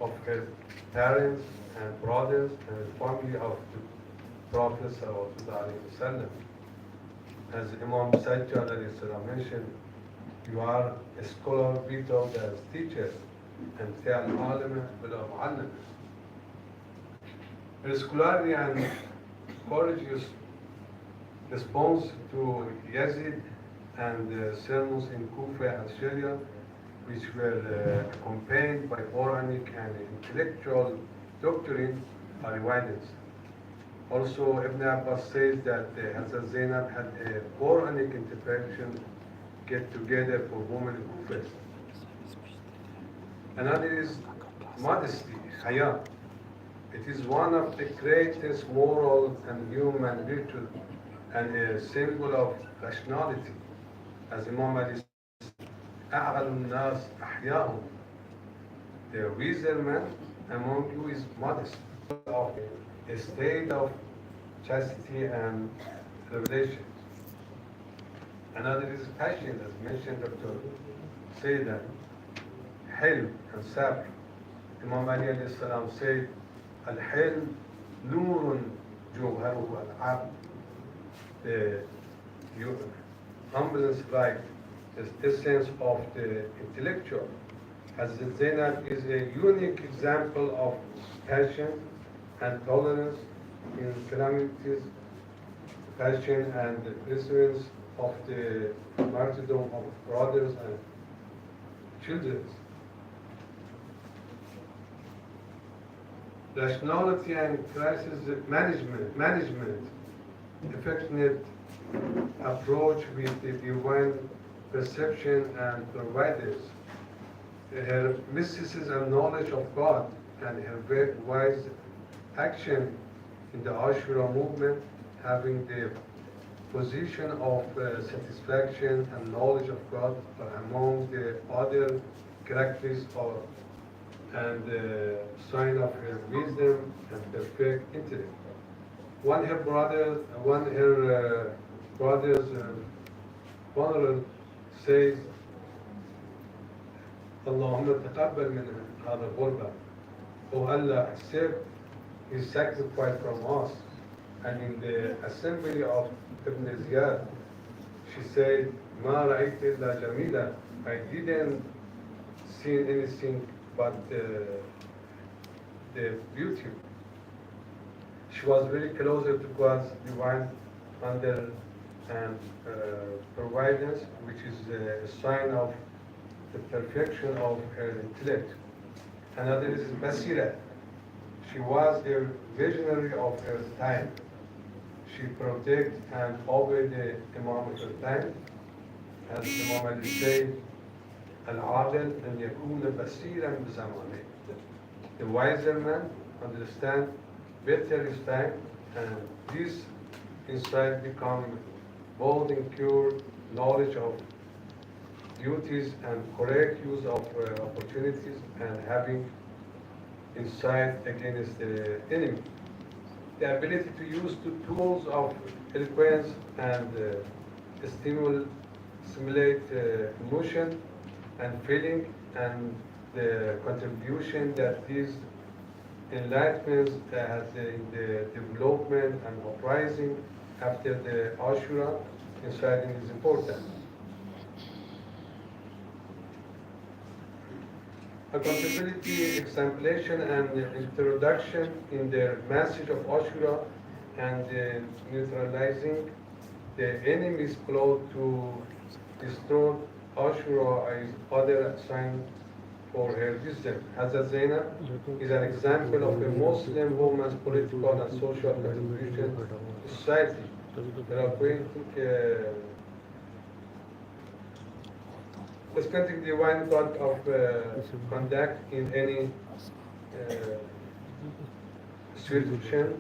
of her parents and brothers and the family of the Prophet sallallahu alaihi wasallam. As Imam Sajjad alayhi salam mentioned, you are a scholar without a teacher, and al-alima bila mu'allim. Her scholarly and courageous response to Yazid and sermons in Kufa and Syria, which were accompanied by Quranic and intellectual doctrine, are evidence. Also, Ibn Abbas says that Hazrat Zainab had a Quranic interpretation get together for women in Kufa. Another is modesty, haya. It is one of the greatest moral and human virtue and a symbol of rationality. As Imam Ali says, أَعْغَلُ النَّاسِ أَحْيَاهُمْ. The wiser man among you is modest, of a state of chastity and revelation. Another is passion, as mentioned Dr. Sayyida, hilm and sabr. Imam Ali alayhi salam said, Al-hilm nurun jawharuhu al-abd. The humbleness light, the essence of the intellectual. As Zainab is a unique example of passion and tolerance in calamities, passion and the perseverance of the martyrdom of brothers and children. Rationality and crisis management, affectionate approach with the divine perception and providers, her mysticism and knowledge of God, and her wise action in the Ashura movement, having the position of satisfaction and knowledge of God among the other characteristics and sign of her wisdom and perfect intellect. One her brother's father says, Allahumma taqabbal min hada ghurba. Oh Allah, accept his sacrifice from us. And in the assembly of Ibn Ziyad, she said, Ma ra'ayt illa jamila. I didn't see anything but the beauty. She was very closer to God's divine under and providence, which is a sign of the perfection of her intellect. Another is Basira. She was a visionary of her time. She protected and obeyed the Imam of her time. As Imam Ali said, Al-Adil an yakuna basiran b'zamane. The wiser man understands better his time, and this insight becomes bold and pure knowledge of duties and correct use of opportunities and having insight against the enemy. The ability to use the tools of eloquence and stimulate emotion and feeling, and the contribution that these enlightenments had in the development and uprising after the Ashura inciting is important. Accountability, exemplation, and introduction in their message of Ashura and neutralizing the enemy's plot to destroy Ashura is other sign for her wisdom. Hazrat Zainab is an example of a Muslim woman's political and social contribution to society. There are respecting the divine God of conduct in any situation,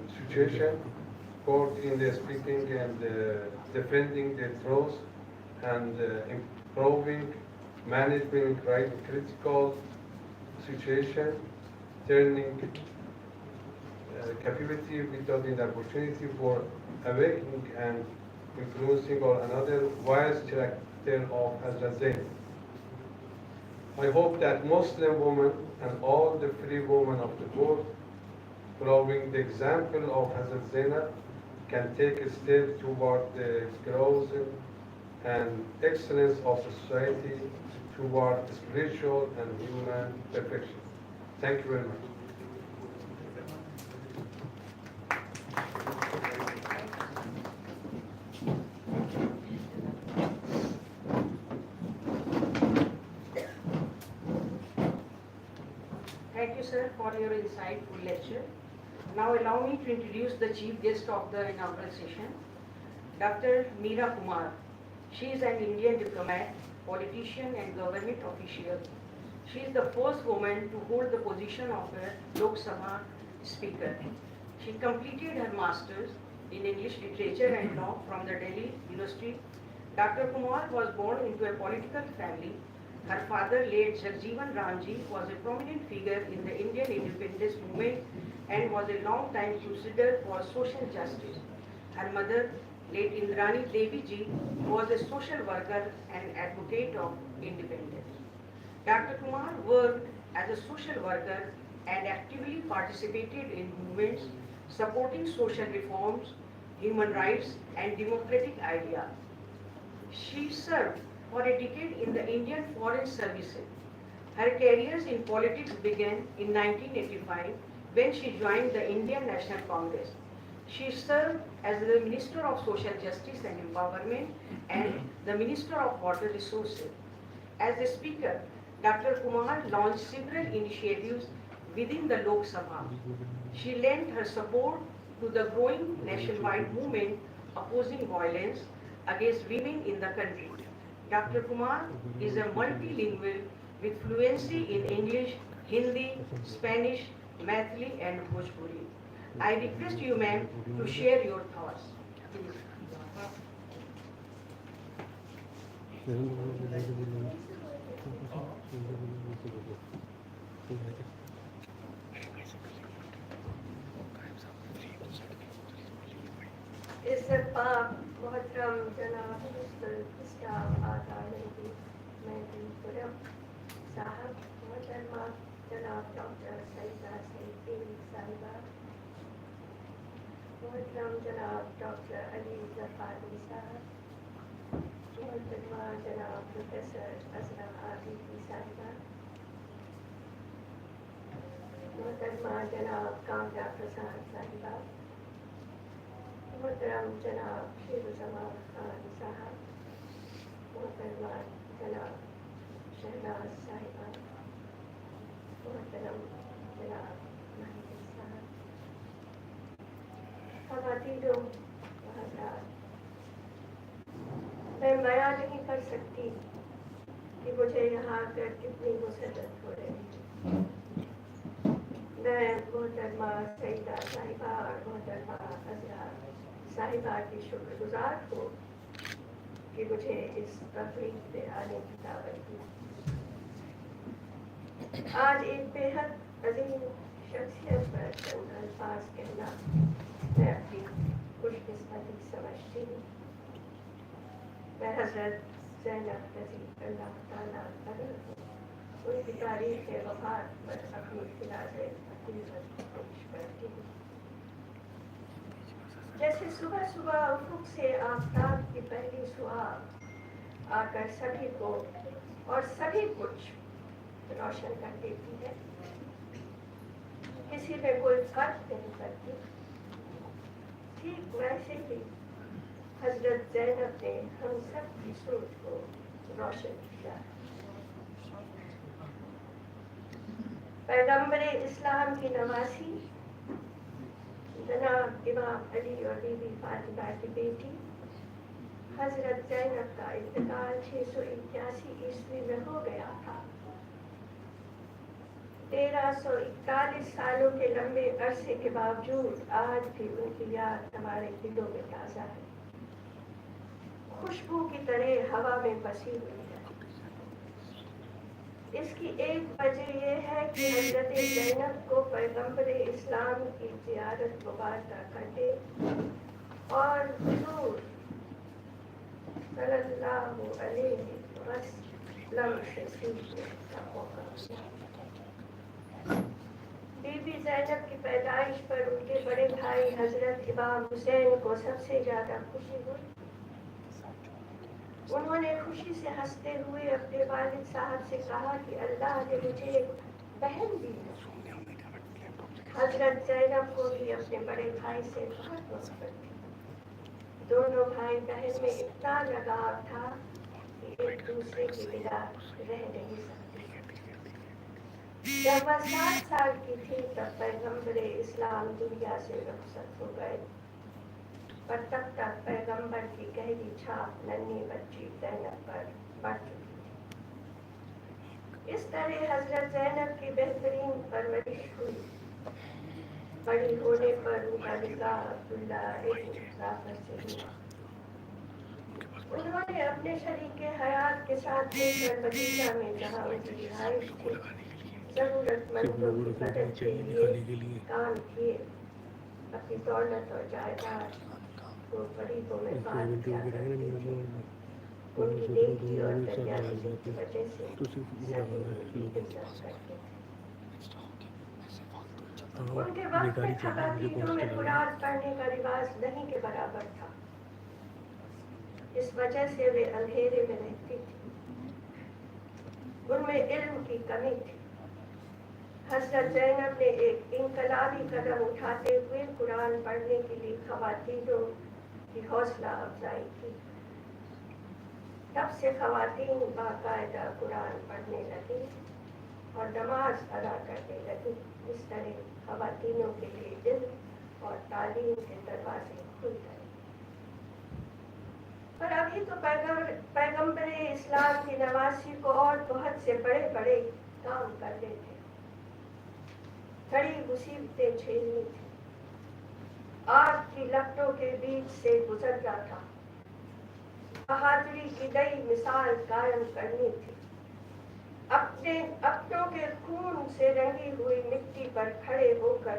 both in the speaking and defending the truth and improving management right critical situation, turning captivity without an opportunity for awakening and influencing or another wise character of Hazrat Zainab. I hope that Muslim women and all the free women of the world, following the example of Hazrat Zainab, can take a step toward the growth and excellence of society toward spiritual and human perfection. Thank you very much. Thank you, sir, for your insightful lecture. Now allow me to introduce the chief guest of the inaugural session, Dr. Meera Kumar. She is an Indian diplomat, politician and government official. She is the first woman to hold the position of a Lok Sabha speaker. She completed her master's in English literature and law from the Delhi University. Dr. Kumar was born into a political family. Her father, late Jagjeevan Ramji, was a prominent figure in the Indian independence movement and was a long-time crusader for social justice. Her mother, late Indrani Devi Ji, was a social worker and advocate of independence. Dr. Kumar worked as a social worker and actively participated in movements supporting social reforms, human rights, and democratic ideas. She served for a decade in the Indian Foreign Services. Her career in politics began in 1985 when she joined the Indian National Congress. She served as the Minister of Social Justice and Empowerment and the Minister of Water Resources. As a speaker, Dr. Kumar launched several initiatives within the Lok Sabha. She lent her support to the growing nationwide movement opposing violence against women in the country. Dr. Kumar is a multilingual with fluency in English, Hindi, Spanish, Maithili and Bhojpuri. I request you, ma'am, to share your thoughts. इज्जत पाक मोहतरम जनाब staff आदालती महदीपुरम साहब मोहतरमा जनाब doctor Saeeda Saeedi साहिबा मोहतरम जनाब डॉक्टर अली जफारी साहब मोहतरमा जनाब प्रोफेसर असरा आबिदी साहिबा मोहतरमा जनाब कामया प्रसाद साहिबा मोहतरम जनाब शेरुज़मान खान साहब मोहतरमा जनाब शहनाज साहिबा मोहतरम जनाब महबूब साहब ख़वातीनों व हज़रात, मैं बयां नहीं कर सकती कि मुझे यहाँ आकर कितनी मुसरत हो रही है। मैं मोहतरमा सईदा साहिबा और मोहतरमा हज़रा साहिबा की शुक्रगुजार हूँ कि मुझे इस तकरीब में आने की दावत दी। आज एक बेहद अजीम शख्सियत पर चंद अल्फाज कहना मैं अपनी खुशकिस्मती समझती हूँ। मैं हज़रत ज़ैनब रज़ी अल्लाह ताला अन्हा हूँ। उनकी तारीख़ वफ़ात पर अपनी खिलाफ़े अक़ीदत पेश करती हूँ। जैसे सुबह सुबह उफ़ुक़ से आफ़ताब की पहली सुहाग आकर सभी को और सभी कुछ रोशन कर देती है, किसी में कोई फर्क नहीं करती, ठीक वैसे ही हज़रत ज़ैनब ने हम सब की सोच को रोशन किया। पैगम्बर इस्लाम की नवासी जनाब इमाम अली और बीबी फातिमा की बेटी हज़रत ज़ैनब का इंतकाल 681 ईस्वी में हो गया था। 1341 सालों के लंबे अरसे के बावजूद आज भी उनकी याद हमारे दिलों में ताज़ा है, खुशबू की तरह हवा में बसी हुई है। इसकी एक वजह यह है कि हज़रत ज़ैनब को पैगम्बर इस्लाम की ज़ियारत मुबारक करने और हुज़ूर सल्लल्लाहु अलैहि वसल्लम से सीखने का मौका मिला। बीबी ज़ैनब की पैदाइश पर उनके बड़े भाई हज़रत इमाम हुसैन को सबसे ज़्यादा खुशी हुई। उन्होंने खुशी से हंसते हुए अपने वालिद साहब से कहा कि अल्लाह ने मुझे एक बहन दी है। हज़रत ज़ैनब को भी अपने बड़े भाई से बहुत मोहब्बत थी। दोनों भाई बहन में इतना लगाव था कि एक दूसरे के बिना रह नहीं सकते। जब वह 7 साल की थी तब पैगम्बर इस्लाम दुनिया से रुखसत हो गए, पर तब तक पैगंबर की गहरी छाप नन्ही बच्ची ज़ैनब पर पड़ चुकी थी। इस तरह हज़रत ज़ैनब की बेहतरीन परवरिश हुई। बड़ी होने पर उनका निकाह अब्दुल्ला इब्न जाफर से हुआ। उन्होंने अपने शरीके हयात के साथ मिलकर मदीना में जहाँ उनकी रिहाइश थी ज़रूरतमंदों की मदद के लिए काम किए। अपनी दौलत और जायदाद को गरीबों में बांट दिया करते थे। उनकी नेकी और दरियादिली की वजह से सभी उनकी इज्जत करते थे। उनके वक्त में ख़वातीनों में कुरान पढ़ने का रिवाज नहीं के बराबर था। इस वजह से वे अंधेरे में रहती थी, उनमें इल्म की कमी थी। हज़रत ज़ैनब ने एक इनकलाबी कदम उठाते हुए कुरान पढ़ने के लिए ख़वातीनों की हौसला अफजाई की। तब से ख़वातीन बाकायदा कुरान पढ़ने लगी और नमाज अदा करने लगी। इस तरह ख़वातीनों के लिए इल्म और तालीम के दरवाजे खुल गए। पर अभी तो पैगम्बर इस्लाम की नवासी को और बहुत से बड़े बड़े काम करने थे, बड़ी मुसीबतें झेलनी थी। आग की लपटों के बीच से गुजरना था। बहादुरी की नई मिसाल कायम करनी थी। अपनों के खून से रंगी हुई मिट्टी पर खड़े होकर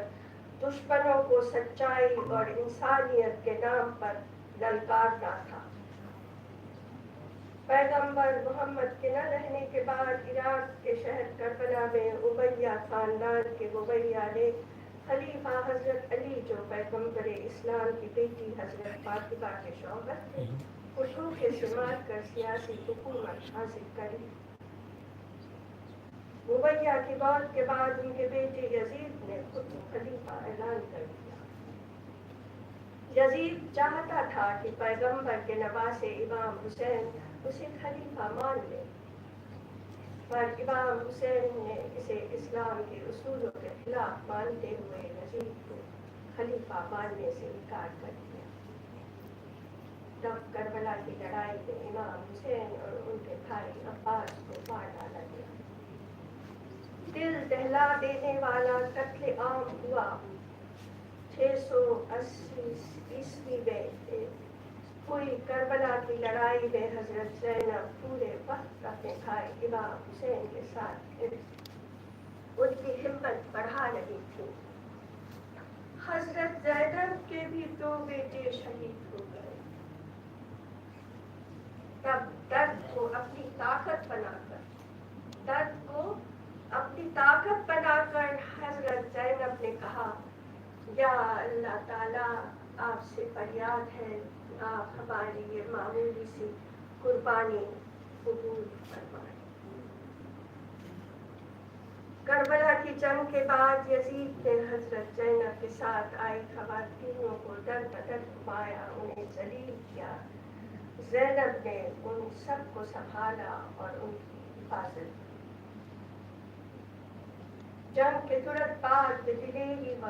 दुश्मनों को सच्चाई और इंसानियत के नाम पर ललकारना था। पैगंबर मोहम्मद के न रहने के बाद इराक के शहर करबला में उमैया खानदान के मुवैया ने खलीफा हजरत अली, जो पैगंबर इस्लाम की बेटी हजरत फातिमा के शौहर थे, को धोखे से मारकर सियासी हुकूमत हासिल करी। मुवैया की मौत के बाद उनके बेटे यजीद ने खुद को खलीफा ऐलान कर दिया। यजीद चाहता था कि पैगंबर के नवासे इमाम हुसैन उसे खलीफा मान ले, पर इमाम हुसैन ने इसे इस्लाम के उसूलों के खिलाफ मानते हुए यजीद को खलीफा मानने से इनकार कर दिया। तब करबला की लड़ाई में इमाम हुसैन और उनके भाई अब्बास को मार डाला गया। दिल दहला देने वाला कत्ले आम हुआ। 680 ईस्वी में हुई करबला की लड़ाई में हजरत ज़ैनब पूरे वक्त अपने भाई इमाम हुसैन के साथ थे। उनकी हिम्मत बढ़ा रही थी। हजरत ज़ैनब के भी 2 बेटे शहीद हो गए। तब दर्द को अपनी ताकत बनाकर हजरत ज़ैनब ने कहा, या अल्लाह ताला, आपसे फरियाद है, आप हमारी ये मामूली सी कुर्बानी कबूल फरमाएं। करबला की जंग के बाद यजीद ने हजरत ज़ैनब के साथ आई खवातीनों को दर बदर घुमाया, उन्हें जलील किया। ज़ैनब ने उन सबको संभाला और उनकी हिफाजत की। जंग के तुरंत बाद दिलेरी व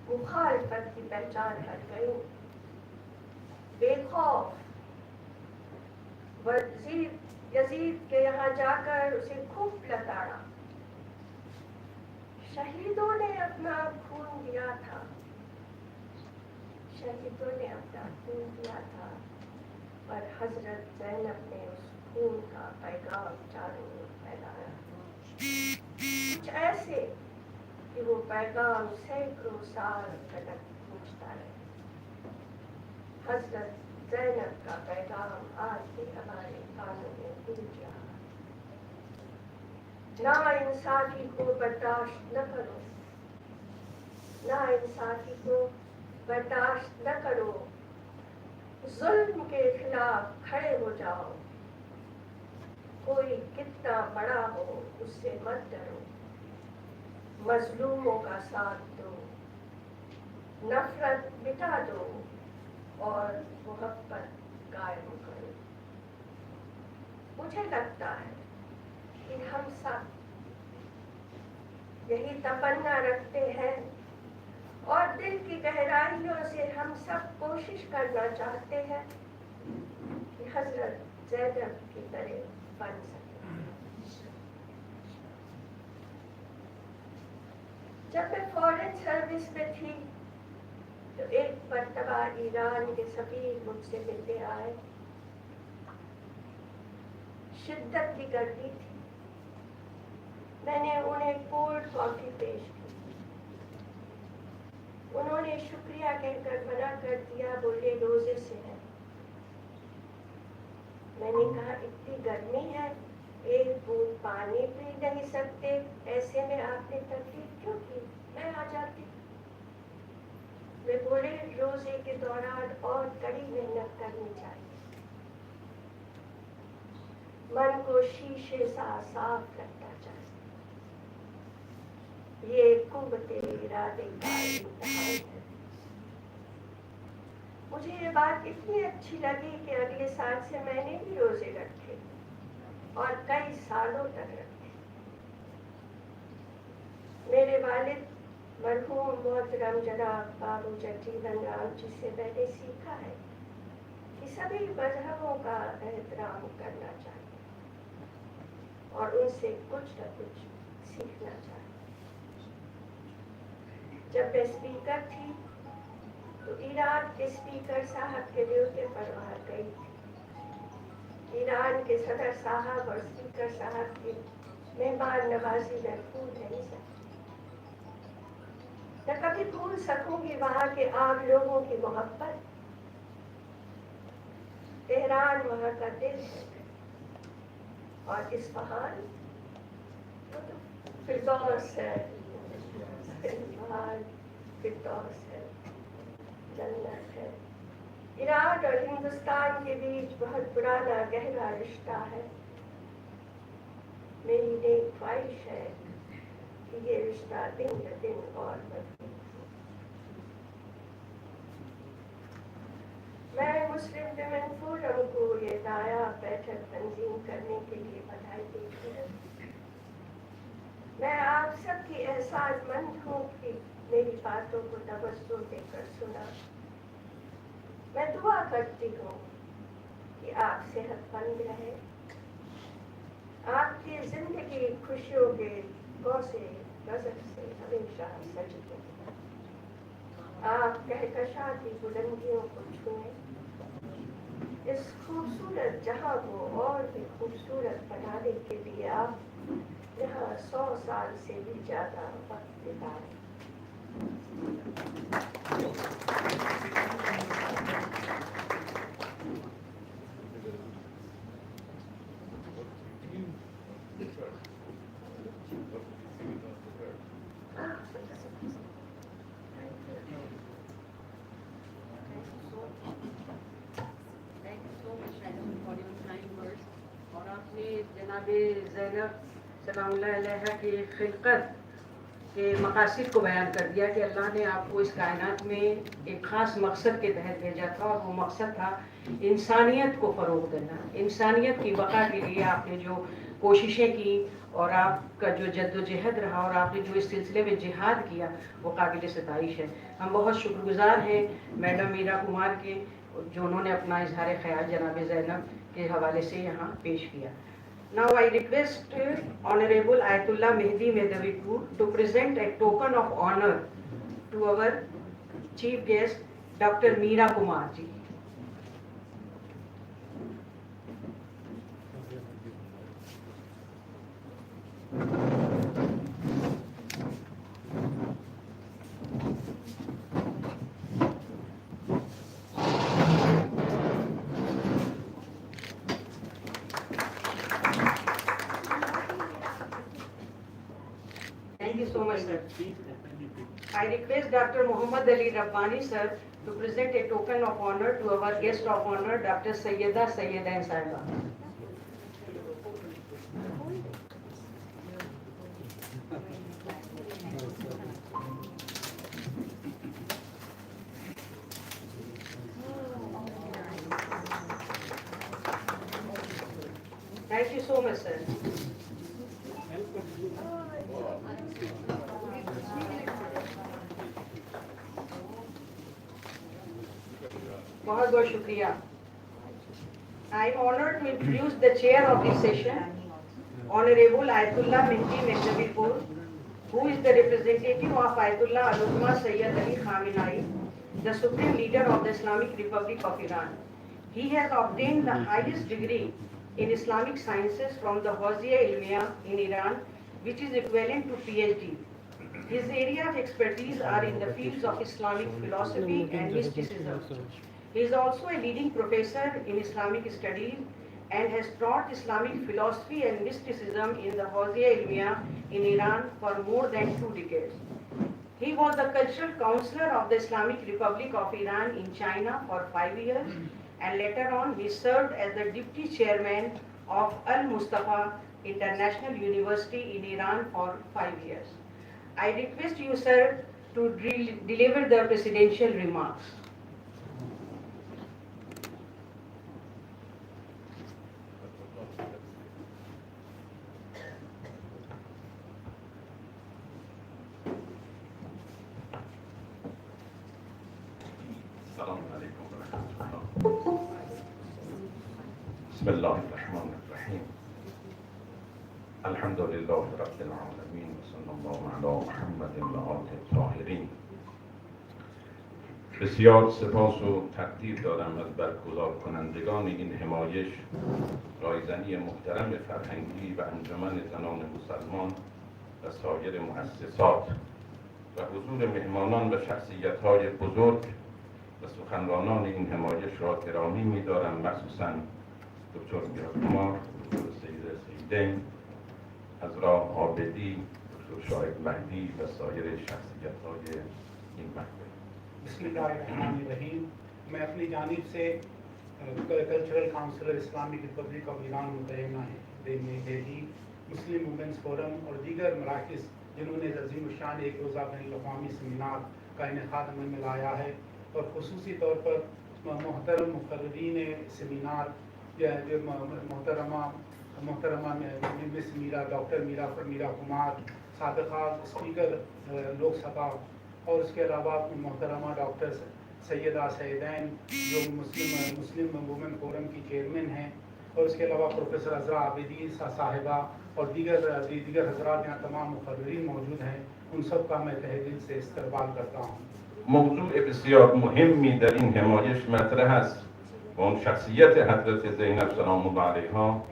मुखालफत की पहचान कर गई। बेखौफ यजीद के यहाँ जाकर उसे खूब लताड़ा। शहीदों ने अपना खून दिया था, पर हजरत ज़ैनब ने उस खून का पैगाम चारों ओर फैलाया। कुछ ऐसे कि वो पैगाम सैकड़ों साल तक पहुंचता रहे। हजरत ज़ैनब का पैगाम आज भी हमारे कानों में गूंज रहा है। नाइंसाफी को बर्दाश्त न करो, नाइंसाफी को बर्दाश्त न करो, जुल्म के खिलाफ खड़े हो जाओ। कोई कितना बड़ा हो उससे मत डरो, मजलूमों का साथ दो, नफरत मिटा दो और मोहब्बत कायम करो। मुझे लगता है कि हम सब यही तमन्ना रखते हैं और दिल की गहराइयों से हम सब कोशिश करना चाहते हैं कि हजरत ज़ैनब की तरह बन सके। जब मैं फॉरेन सर्विस में थी तो एक मर्तबा ईरान के सफीर मुझसे मिलने आए। शिद्दत की गर्मी थी। मैंने उन्हें कोल्ड कॉफी पेश की। उन्होंने शुक्रिया कहकर मना कर दिया, बोले रोजे से है। मैंने कहा इतनी गर्मी है, एक बूंद पानी पी नहीं सकते, ऐसे में आपने तकलीफ क्यों की, मैं आ जाती। वे बोले रोजे के दौरान और कड़ी मेहनत करनी चाहिए, मन को शीशे सा साफ रखना चाहिए। ये कुव्वते इरादे का इम्तिहान है। मुझे ये बात इतनी अच्छी लगी कि अगले साल से मैंने भी रोजे रखे और कई सालों तक रखे। मेरे वालिद मरहूम मोहतरम जनाब बाबू जगजीवन राम जी से मैंने सीखा है कि सभी मजहबों का एहतराम करना चाहिए और उनसे कुछ न कुछ सीखना चाहिए। जब मैं स्पीकर थी तो ईरान के स्पीकर साहब के ड्यूटी पर वहाँ गई। ईरान के सदर साहब और स्पीकर साहब की मेहमान नवाजी में भूल नहीं सकती। न कभी भूल सकूंगी वहाँ के आम लोगों की मोहब्बत। तेहरान वहाँ का दिल है और इस्फहान वो तो फिरदौस है, इस्फहान फिरदौस है, जन्नत है। ईरान और हिंदुस्तान के बीच बहुत पुराना गहरा रिश्ता है। मेरी नेक ख्वाहिश है कि ये रिश्ता दिन ब दिन और बढ़े। मैं मुस्लिम विमेन फोरम को ये नायाब बैठक तंजीम करने के लिए बधाई देती हूँ। मैं आप सबकी एहसानमंद हूँ कि मेरी बातों को तवज्जो देकर सुना। मैं दुआ करती हूँ कि आप सेहतमंद रहे, आपकी जिंदगी खुशियों के गौसे गजब से हमेशा सजती है। आप कहकशा की बुलंदियों को छुएं, इस खूबसूरत जहां को और भी खूबसूरत बनाने के लिए आप यहाँ 100 साल से भी ज्यादा वक्त बिताएं। और आपने जनाब ज़ैनब सलामुल्लाह अलैहा की खिलकत के मकासद को बयान कर दिया कि अल्लाह ने आपको इस कायनात में एक ख़ास मकसद के तहत भेजा था और वो मकसद था इंसानियत को फ़रोग़ देना। इंसानियत की बका के लिए आपने जो कोशिशें की और आपका जो जद्दोजहद रहा और आपने जो इस सिलसिले में जिहाद किया वो काबिल सिताइश है। हम बहुत शुक्रगुजार हैं मैडम मीरा कुमार के जो उन्होंने अपना इजहार ख्याल जनाब ज़ैनब के हवाले से यहाँ पेश किया। Now I request Honorable Ayatollah Mehdi Medavipur to present a token of honor to our chief guest, Dr. Meera Kumar ji. Thank you so much, sir. I request Dr. Muhammad Ali Rabbani, sir, to present a token of honor to our guest of honor, Dr. Sayyida Saiba. Thank you so much, sir. बहुत बहुत शुक्रिया. I am honored to introduce the chair of this session, Honorable Ayatollah Mehdi Medavipur, who is the representative of Ayatollah Al-Uzma Sayyid Ali Khamenei, the Supreme Leader of the Islamic Republic of Iran. He has obtained the highest degree in Islamic Sciences from the Hawzia Ilmiya in Iran, which is equivalent to PhD. His area of expertise are in the fields of Islamic philosophy and mysticism. He is also a leading professor in Islamic studies and has taught Islamic philosophy and mysticism in the Hawzia Ilmiya in Iran for more than 2 decades. He was the cultural counselor of the Islamic Republic of Iran in China for 5 years, and later on he served as the deputy chairman of Al-Mustafa International University in Iran for 5 years. I request you, sir, to deliver the presidential remarks. Bismillahirrahmanirrahim. Alhamdulillahi Rabbil Alameen. Sallallahu ala Muhammadin wa alihi tahirin. بسیار سپاس و تقدیر دارم از برگزار کنندگان N همایش، رایزنی محترم فرهنگی و انجمن زنان مسلمان و سایر مؤسسات و حضور مهمانان و شخصیت‌های بزرگ و سخنرانان این همایش را گرامی می‌دارم، مخصوصاً دکتر میرا کمار، دکتر سیدین، حضرات عابدی، دکتر شاهد مهدی و سایر شخصیت‌های این محفل. بسم اللہ الرحمن الرحیم. میں اپنی جانب سے cultural counsellor Islamic republic of Iran متحدہ دہلی، مسلم وومنس فورم اور دیگر مراکز جنہوں نے عظیم الشان ایک روزہ بین الاقوامی سیمینار کا انعقاد عمل میں لایا ہے، اور خصوصی طور پر محترم مقررین سیمینار محترمہ مس میرا ڈاکٹر میرا کمار، سابقہ اسپیکر لوک سبھا، اور اس کے علاوہ محترمہ ڈاکٹر سیدہ سیدین جو مسلم وومن فورم کی چیئرمین ہیں، اور اس کے علاوہ پروفیسر حضرت عابدی صاحبہ اور دیگر حضرات یہاں تمام مقررین موجود ہیں، ان سب کا میں تہہ دل سے استقبال کرتا ہوں. موضوع بسیار مهمی در این همایش مطرح است و اون شخصیت حضرت زینب سلام الله علیها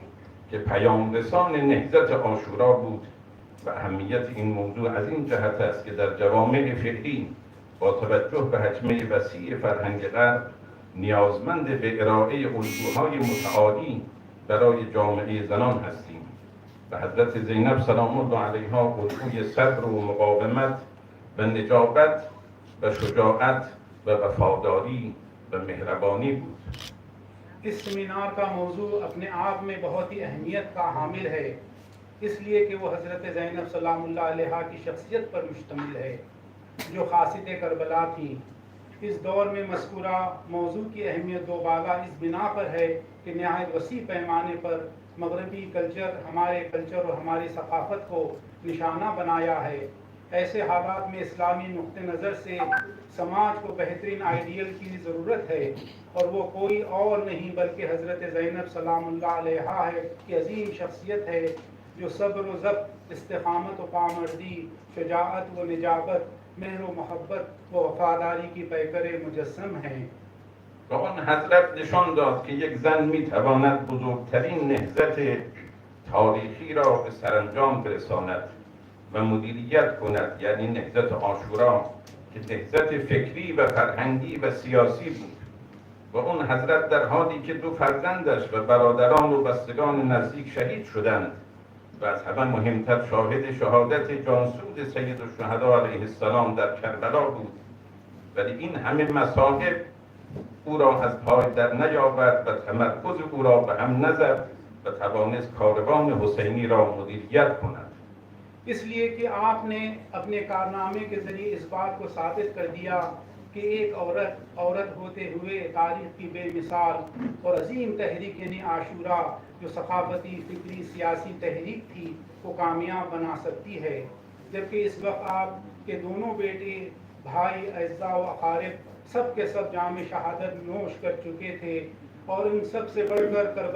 که پیام رسان نهضت عاشورا بود و اهمیت این موضوع از این جهت است که در جوامع فعلی با توجه به حجم وسیع فرهنگ غرب نیازمند به ارائه الگوهای متعالی برای جامعه زنان هستیم و حضرت زینب سلام الله علیها الگوی صبر و مقاومت و نجابت و شجاعت و وفاداری و مهربانی بود. اس سیمینار کا موضوع اپنے آپ میں بہت ہی اہمیت کا حامل ہے، اس لیے کہ وہ حضرت زینب سلام اللہ علیہا کی شخصیت پر مشتمل ہے جو قاصد کربلا تھیں. اس دور میں مذکورہ موضوع کی اہمیت دوبالا اس بنا پر ہے کہ نہایت وسیع پیمانے پر مغربی کلچر ہمارے کلچر اور ہماری ثقافت کو نشانہ بنایا ہے. ایسے حالات میں اسلامی نقطہ نظر سے سماج کو بہترین آئیڈیل کی ضرورت ہے، اور وہ کوئی اور نہیں بلکہ حضرت زینب سلام اللہ علیہا ہے کی عظیم شخصیت ہے جو صبر و ضبط، استقامت و پامردی، شجاعت و نجابت، مہر و محبت و وفاداری کی پیکر مجسم ہیں. و آن حضرت نشان داد که یک زن میتواند بزرگترین نهضت تاریخی را به سرانجام برساند و مدیریت کند، یعنی نهضت عاشورا که نهضت فکری و فرهنگی و سیاسی بود. و اون حضرت در حالی که دو فرزندش و برادران و بستگان نزدیک شهید شدند و از همه مهمتر شاهد شهادت جانسود سید الشهدا علیه السلام در کربلا بود، ولی این همه مصائب او را از پای در نیاورد و تمرکز او را به هم نزد و توانست کاروان حسینی را مدیریت کند. اس لیے کہ آپ نے اپنے کارنامے کے ذریعے اس بات کو ثابت کر دیا کہ ایک عورت ہوتے ہوئے تاریخ کی بے مثال اور عظیم تحریک یعنی عاشورا جو ثقافتی، فکری، سیاسی تحریک تھی کو کامیاب بنا سکتی ہے. جبکہ اس وقت آپ کے دونوں بیٹے، بھائی، اعزاء و اقارب سب کے سب جام شہادت نوش کر چکے تھے، اور ان سب سے بڑھ کر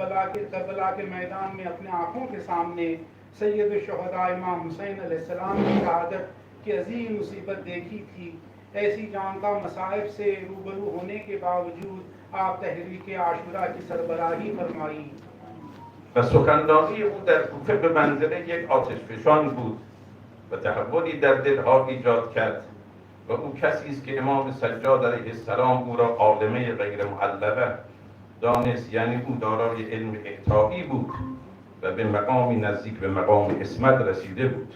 کربلا کے میدان میں اپنے آنکھوں کے سامنے سید الشہداء امام حسین علیہ السلام کی شہادت کی عظیم مصیبت دیکھی تھی. ایسی جان کا مصائب سے روبرو ہونے کے باوجود آپ تحریک عاشورا کی سربراہی فرمائی. و سخنرانی او در کوفه به منزله یک آتشفشان بود و تحولی در دلها ایجاد کرد و او کسی است که امام سجاد علیه السلام او را عالمه غیر معلقه دانست، یعنی او دارای علم اعطایی بود و به مقامی نزدیک به مقام عصمت رسیده بود.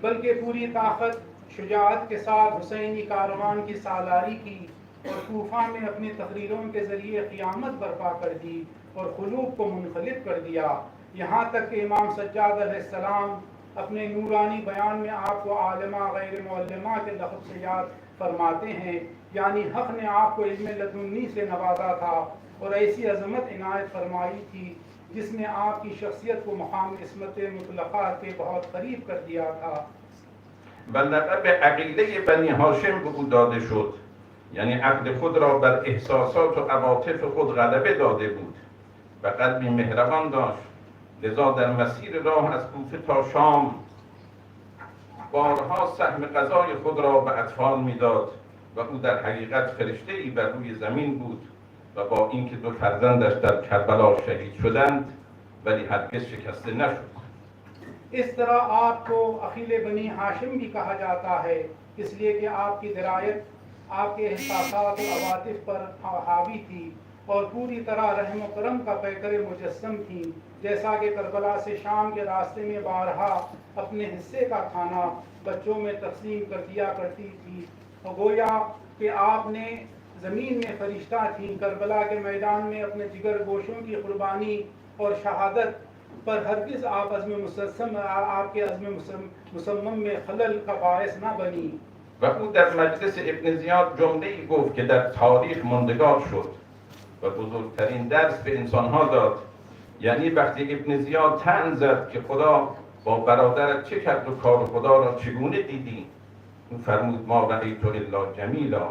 بلکہ پوری طاقت، شجاعت کے ساتھ حسینی کاروان کی سالاری کی اور کوفہ میں اپنی تقریروں کے ذریعے قیامت برپا کر دی اور قلوب کو منقلب کر دیا. یہاں تک کہ امام سجاد علیہ السلام اپنے نورانی بیان میں آپ کو عالمہ غیر معلمہ کے لقب سے یاد فرماتے ہیں، یعنی حق نے آپ کو علم لدنی سے نوازا تھا اور ایسی عظمت عنایت فرمائی تھی جس نے آپ کی شخصیت کو مقام عصمت مطلقہ کے بہت قریب کر دیا تھا. و لقب عقیله بنی هاشم به او داده شد، یعنی عقل خود را بر احساسات و عواطف خود غلبه داده بود و قلبی مهربان داشت. لذا در مسیر راه از کوفه تا شام بارها سهم غذای خود را به اطفال میداد و او در حقیقت فرشته‌ای بر روی زمین بود و با اینکه 2 فرزندش در کربلا شهید شدند ولی هرگز شکسته نشد. اس طرح آپ کو اخیل بنی ہاشم بھی کہا جاتا ہے، اس لیے کہ آپ کی درایت آپ کے احساسات و عواطف پر حاوی تھی اور پوری طرح رحم و کرم کا پیکر مجسم تھی، جیسا کہ کربلا سے شام کے راستے میں بارہا اپنے حصے کا کھانا بچوں میں تقسیم کر دیا کرتی تھی، اور گویا کہ آپ نے زمین میں فرشتہ تھیں، کربلا کے میدان میں اپنے جگر گوشوں کی قربانی اور شہادت پر ہرگز آپ آپ کے عزم مصمم میں خلل کا باعث نہ بنی. و او در مجلس ابن زیاد جمله‌ای گفت که در تاریخ ماندگار شد و بزرگترین درس به انسانها داد. یعنی وقتی ابن زیاد طعن زد که خدا با برادرت چه کرد و کار خدا را چگونه دیدی، او فرمود ما رأیت الا جمیلا،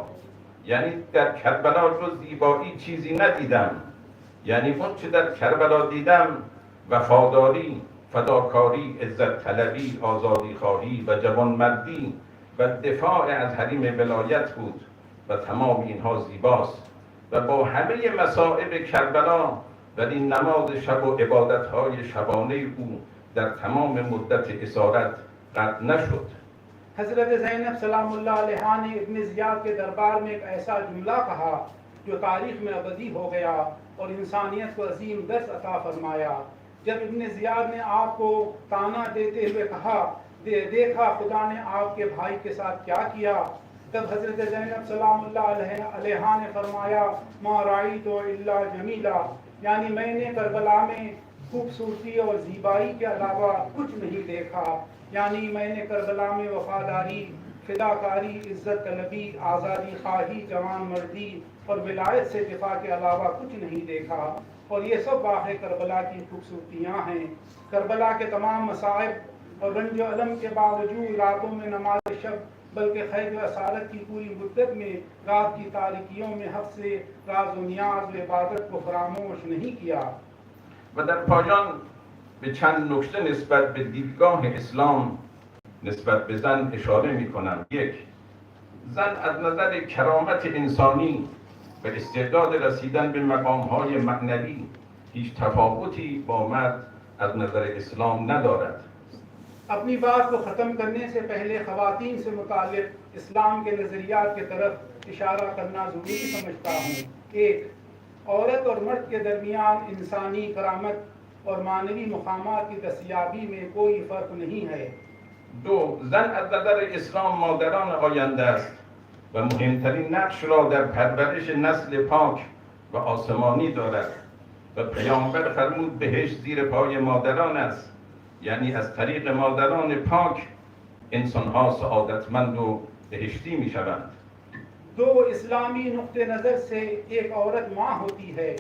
یعنی در کربلا جز زیبایی چیزی ندیدم. یعنی اون چه در کربلا دیدم وفاداری، فداکاری، عزت طلبی، آزادی خواهی و جوانمردی و دفاع از حریم ولایت بود و تمام اینها زیباست و با همه مصائب کربلا ولی نماز شب و عبادت‌های شبانه او در تمام مدت اسارت قطع نشد. حضرت زینب سلام اللہ علیہ نے ابن زیاد کے دربار میں ایک ایسا جملہ کہا جو تاریخ میں ابدی ہو گیا اور انسانیت کو عظیم درس عطا فرمایا. جب ابن زیاد نے آپ کو طعنہ دیتے ہوئے کہا دیکھا خدا نے آپ کے بھائی کے ساتھ کیا کیا، تب حضرت زینب سلام اللہ علیہ نے فرمایا ما رأیت الا جمیلا، یعنی میں نے کربلا میں خوبصورتی اور زیبائی کے علاوہ کچھ نہیں دیکھا. یعنی میں نے کربلا میں وفاداری، فداکاری، عزت طلبی، آزادی خواہی، جوان مردی اور ولایت سے دفاع کے علاوہ کچھ نہیں دیکھا. اور یہ سب واقع کربلا کی خوبصورتیاں ہیں. کربلا کے تمام مصائب اور رنج و الم کے باوجود راتوں میں نماز شب بلکہ خیر و اسارت کی پوری مدت میں رات کی تاریکیوں میں حق سے راز و نیاز و عبادت کو فراموش نہیں کیا. و در پایان به چند نکته نسبت به دیدگاه اسلام نسبت به زن اشاره می کنم. 1. زن از نظر کرامت انسانی و استعداد رسیدن به مقام‌های معنوی هیچ تفاوتی با مرد از نظر اسلام ندارد. اپنی بات کو ختم کرنے سے پہلے خواتین سے متعلق اسلام کے نظریات کی طرف اشارہ کرنا ضروری سمجھتا ہوں. 1. عورت اور مرد کے درمیان انسانی کرامت اور معنوی مقامات کی دستیابی میں کوئی فرق نہیں ہے. 2. زن از نظر اسلام مادران آینده است و مهمترین نقش را در پرورش نسل پاک و آسمانی دارد و پیامبر فرمود بهشت زیر پای مادران است. یعنی از طریق مادران پاک انسانها سعادتمند و بهشتی می شوند. 2. اسلامی نقطہ نظر سے ایک عورت ماں ہوتی ہے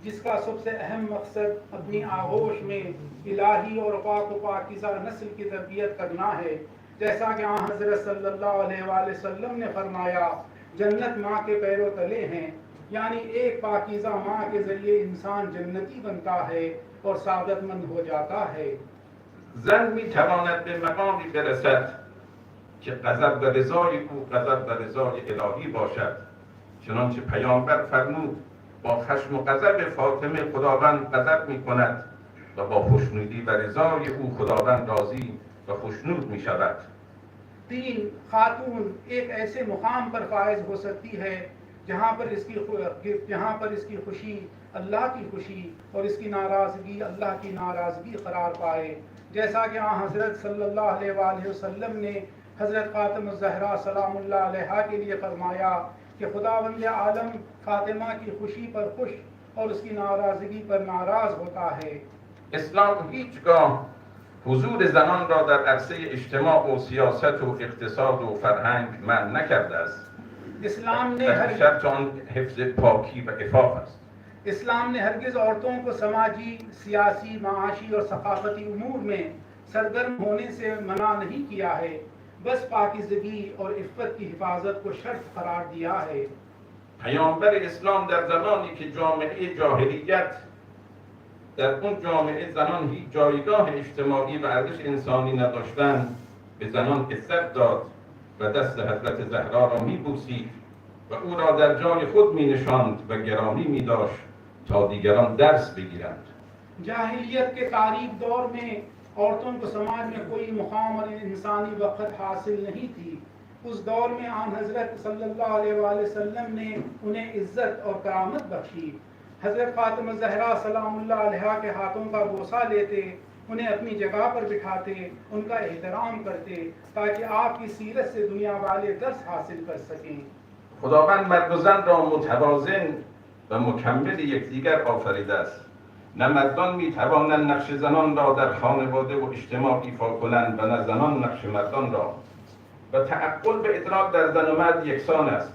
جس کا سب سے اہم مقصد اپنی آغوش میں الہی اور پاک و پاکیزہ نسل کی تربیت کرنا ہے. جیسا کہ حضرت صلی اللہ علیہ وآلہ وسلم نے فرمایا جنت ماں کے پیروں تلے ہیں، یعنی ایک پاکیزہ ماں کے ذریعے انسان جنتی بنتا ہے اور سعادت مند ہو جاتا ہے. زن می تواند به مقامی برسد که غضب و رضای او غضب و رضای الهی باشد، چنانچه پیامبر فرمود با خشم و غضب فاطمه خداوند غضب می کند و با خوشنودی و رضای او خداوند راضی و خوشنود می شود. 3. خاتون ایک ایسے مقام پر فائز ہو سکتی ہے جہاں پر اس کی خوشی اللہ کی خوشی اور اس کی ناراضگی اللہ کی ناراضگی قرار پائے. جیسا کہ حضرت صلی اللہ علیہ وآلہ وسلم نے حضرت فاطمہ الزہرا سلام اللہ علیہا کے لیے فرمایا کہ خداوند عالم فاطمہ کی خوشی پر خوش اور اس کی ناراضگی پر ناراض ہوتا ہے. اسلام هیچگاه حضور زنان را در عرصه اجتماع و سیاست و اقتصاد و فرهنگ منع نکرده است. اسلام نے شرط آن حفظ پاکی و عفاف است. اسلام نے ہرگز عورتوں کو سماجی، سیاسی، معاشی اور ثقافتی امور میں سرگرم ہونے سے منع نہیں کیا ہے، بس پاکیزگی اور عفت کی حفاظت کو شرط قرار دیا ہے. پیامبر اسلام در زمانی که جامعه جاهلیت در اون جامعه زنان هیچ جایگاه اجتماعی و ارزش انسانی نداشتند به زنان عزت داد و دست حضرت زهرا را می‌بوسید و او را در جای خود می نشاند و گرامی می داشت تا دیگران درس بگیرند. جاہلیت کے قریب دور میں عورتوں کو سماج میں کوئی مقام اور انسانی وقت حاصل نہیں تھی. اس دور میں آن حضرت صلی اللہ علیہ وآلہ وسلم نے انہیں عزت اور کرامت بخشی. حضرت فاطمہ زہرا سلام اللہ علیہ کے ہاتھوں کا بوسہ لیتے, انہیں اپنی جگہ پر بٹھاتے, ان کا احترام کرتے تاکہ آپ کی سیرت سے دنیا والے درس حاصل کر سکیں. خداوند مرد و زن را متوازن و مکمل یکدیگر آفریده است. نه مردان می توانند نقش زنان را در خانواده و اجتماع ایفا کنند و نه زنان نقش مردان را. و تعقل به ادراک در زن و مرد یکسان است،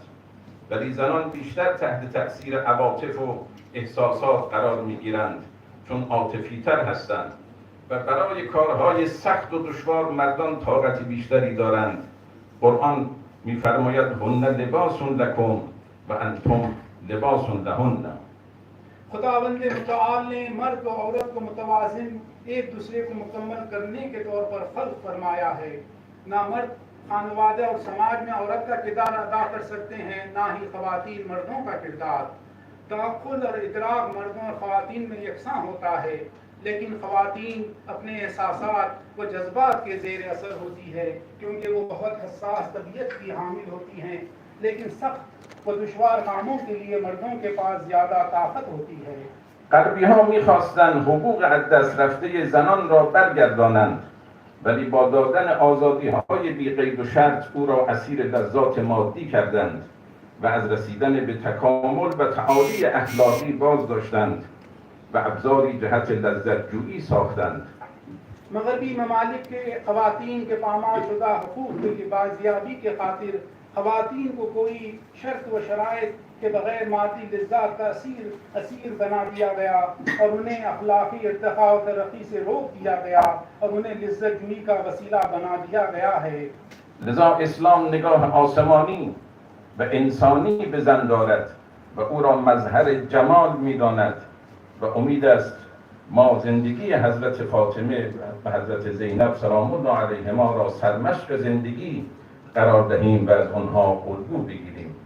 ولی زنان بیشتر تحت تأثیر عواطف و احساسات قرار می گیرند چون عاطفی تر هستند و برای کارهای سخت و دشوار مردان طاقت بیشتری دارند. قرآن می‌فرماید هن لباس لکم و انتم لباس لهن. خداوند متعال نے مرد و عورت کو متوازن ایک دوسرے کو مکمل کرنے کے طور پر خلق فرمایا ہے. نہ مرد خانوادہ اور سماج میں عورت کا کردار ادا کر سکتے ہیں, نہ ہی خواتین مردوں کا کردار. تعقل اور ادراک مردوں اور خواتین میں یکساں ہوتا ہے, لیکن خواتین اپنے احساسات و جذبات کے زیر اثر ہوتی ہے کیونکہ وہ بہت حساس طبیعت کی حامل ہوتی ہیں, لیکن سخت و دشوار کاموں کے لیے مردوں کے پاس زیادہ طاقت ہوتی ہے. غربی ها می‌خواستند حقوق از دست رفته زنان را برگردانند، ولی با دادن آزادی‌های بی قید و شرط او را اسیر لذات مادی کردند و از رسیدن به تکامل و تعالی اخلاقی باز داشتند و ابزاری جهت لذت جویی ساختند. مغربی ممالک کے خواتین کے پامال شدہ حقوق کی بازیابی کے خاطر خواتین کو کوئی شرط و شرائط کے بغیر مادی لذات کا اسیر بنا دیا گیا اور انہیں اخلاقی ارتقاء و ترقی سے روک دیا گیا اور انہیں لذت جوئی کا وسیلہ بنا دیا گیا ہے. لذا اسلام نگاه آسمانی و انسانی به زن دارد و او را مظهر جمال می‌داند و امید است ما زندگی حضرت فاطمه و حضرت زینب سلام الله علیهما را سرمشق زندگی قرار دهیم و از آنها الگو بگیریم.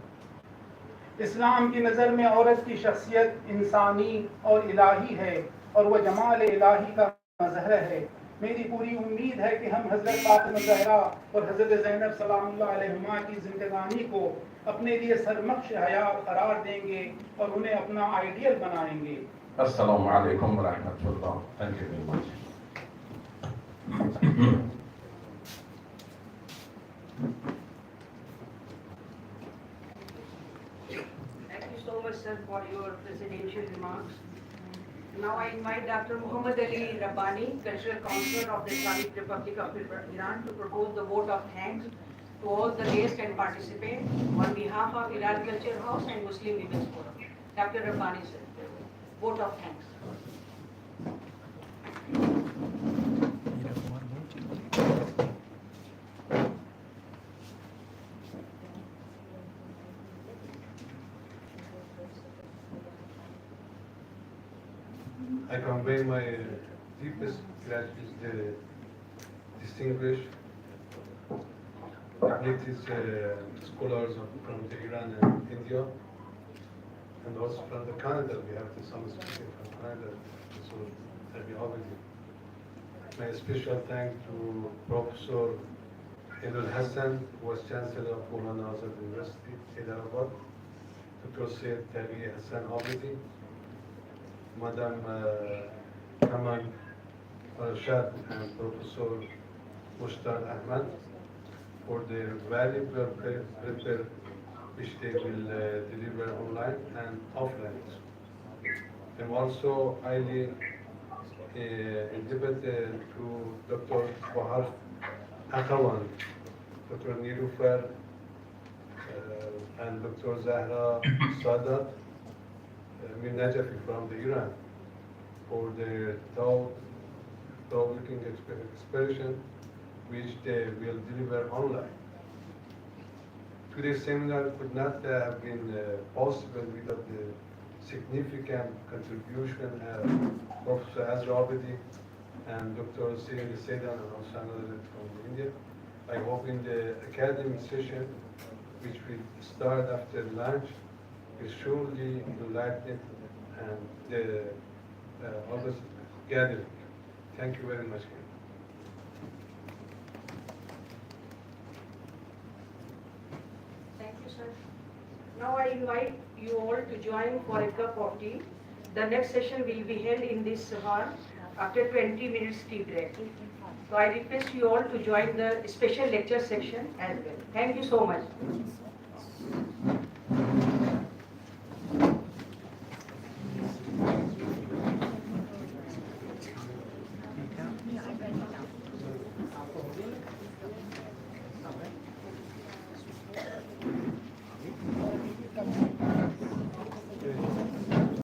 اسلام کی نظر میں عورت کی شخصیت انسانی اور الہی ہے اور وہ جمال الہی کا مظہر ہے. میری پوری امید ہے کہ ہم حضرت فاطمہ زہرا اور حضرت زینب سلام اللہ علیہما کی زندگانی کو اپنے لیے سرمخش حیات قرار دیں گے اور انہیں اپنا آئیڈیل بنائیں گے. السلام علیکم ورحمۃ اللہ. Thank you very much. Thank you so much, sir, for your presidential remarks. Now I invite Dr. Muhammad Ali Rabbani, Cultural Counselor of the Islamic Republic of Iran, to propose the vote of thanks to all the guests and participants on behalf of Iran Culture House and Muslim Women's Forum. Dr. Rabbani, sir, vote of thanks. I convey my deepest gratitude to the distinguished dignitaries, scholars from Iran and India, and also from the Canada. We have some speakers from Canada, so I'll be with you. My special thanks to Professor Edul Hassan, Vice Chancellor of Maulana Azad University, Hyderabad, Dr. Syed Taghi Hassan Abidi, Madam Kamal Arshad and Professor Mushtaq Ahmad for their valuable paper which they will deliver online and offline. I'm also highly indebted to Dr. Bahar Akhawan, Dr. Nilufar and Dr. Zahra Sadat Mir Najafi from the Iran for their thought-provoking expression which they will deliver online. Today's seminar could not have been possible without the significant contribution of Professor Hazrat and Dr. Syed Saidan and also another from India. I hope in the academic session which we start after lunch, will surely enlighten and all this gathering. Thank you very much. Thank you, sir. Now I invite you all to join for a cup of tea. The next session will be held in this hall after 20 minutes tea break. So I request you all to join the special lecture section as well. Thank you so much.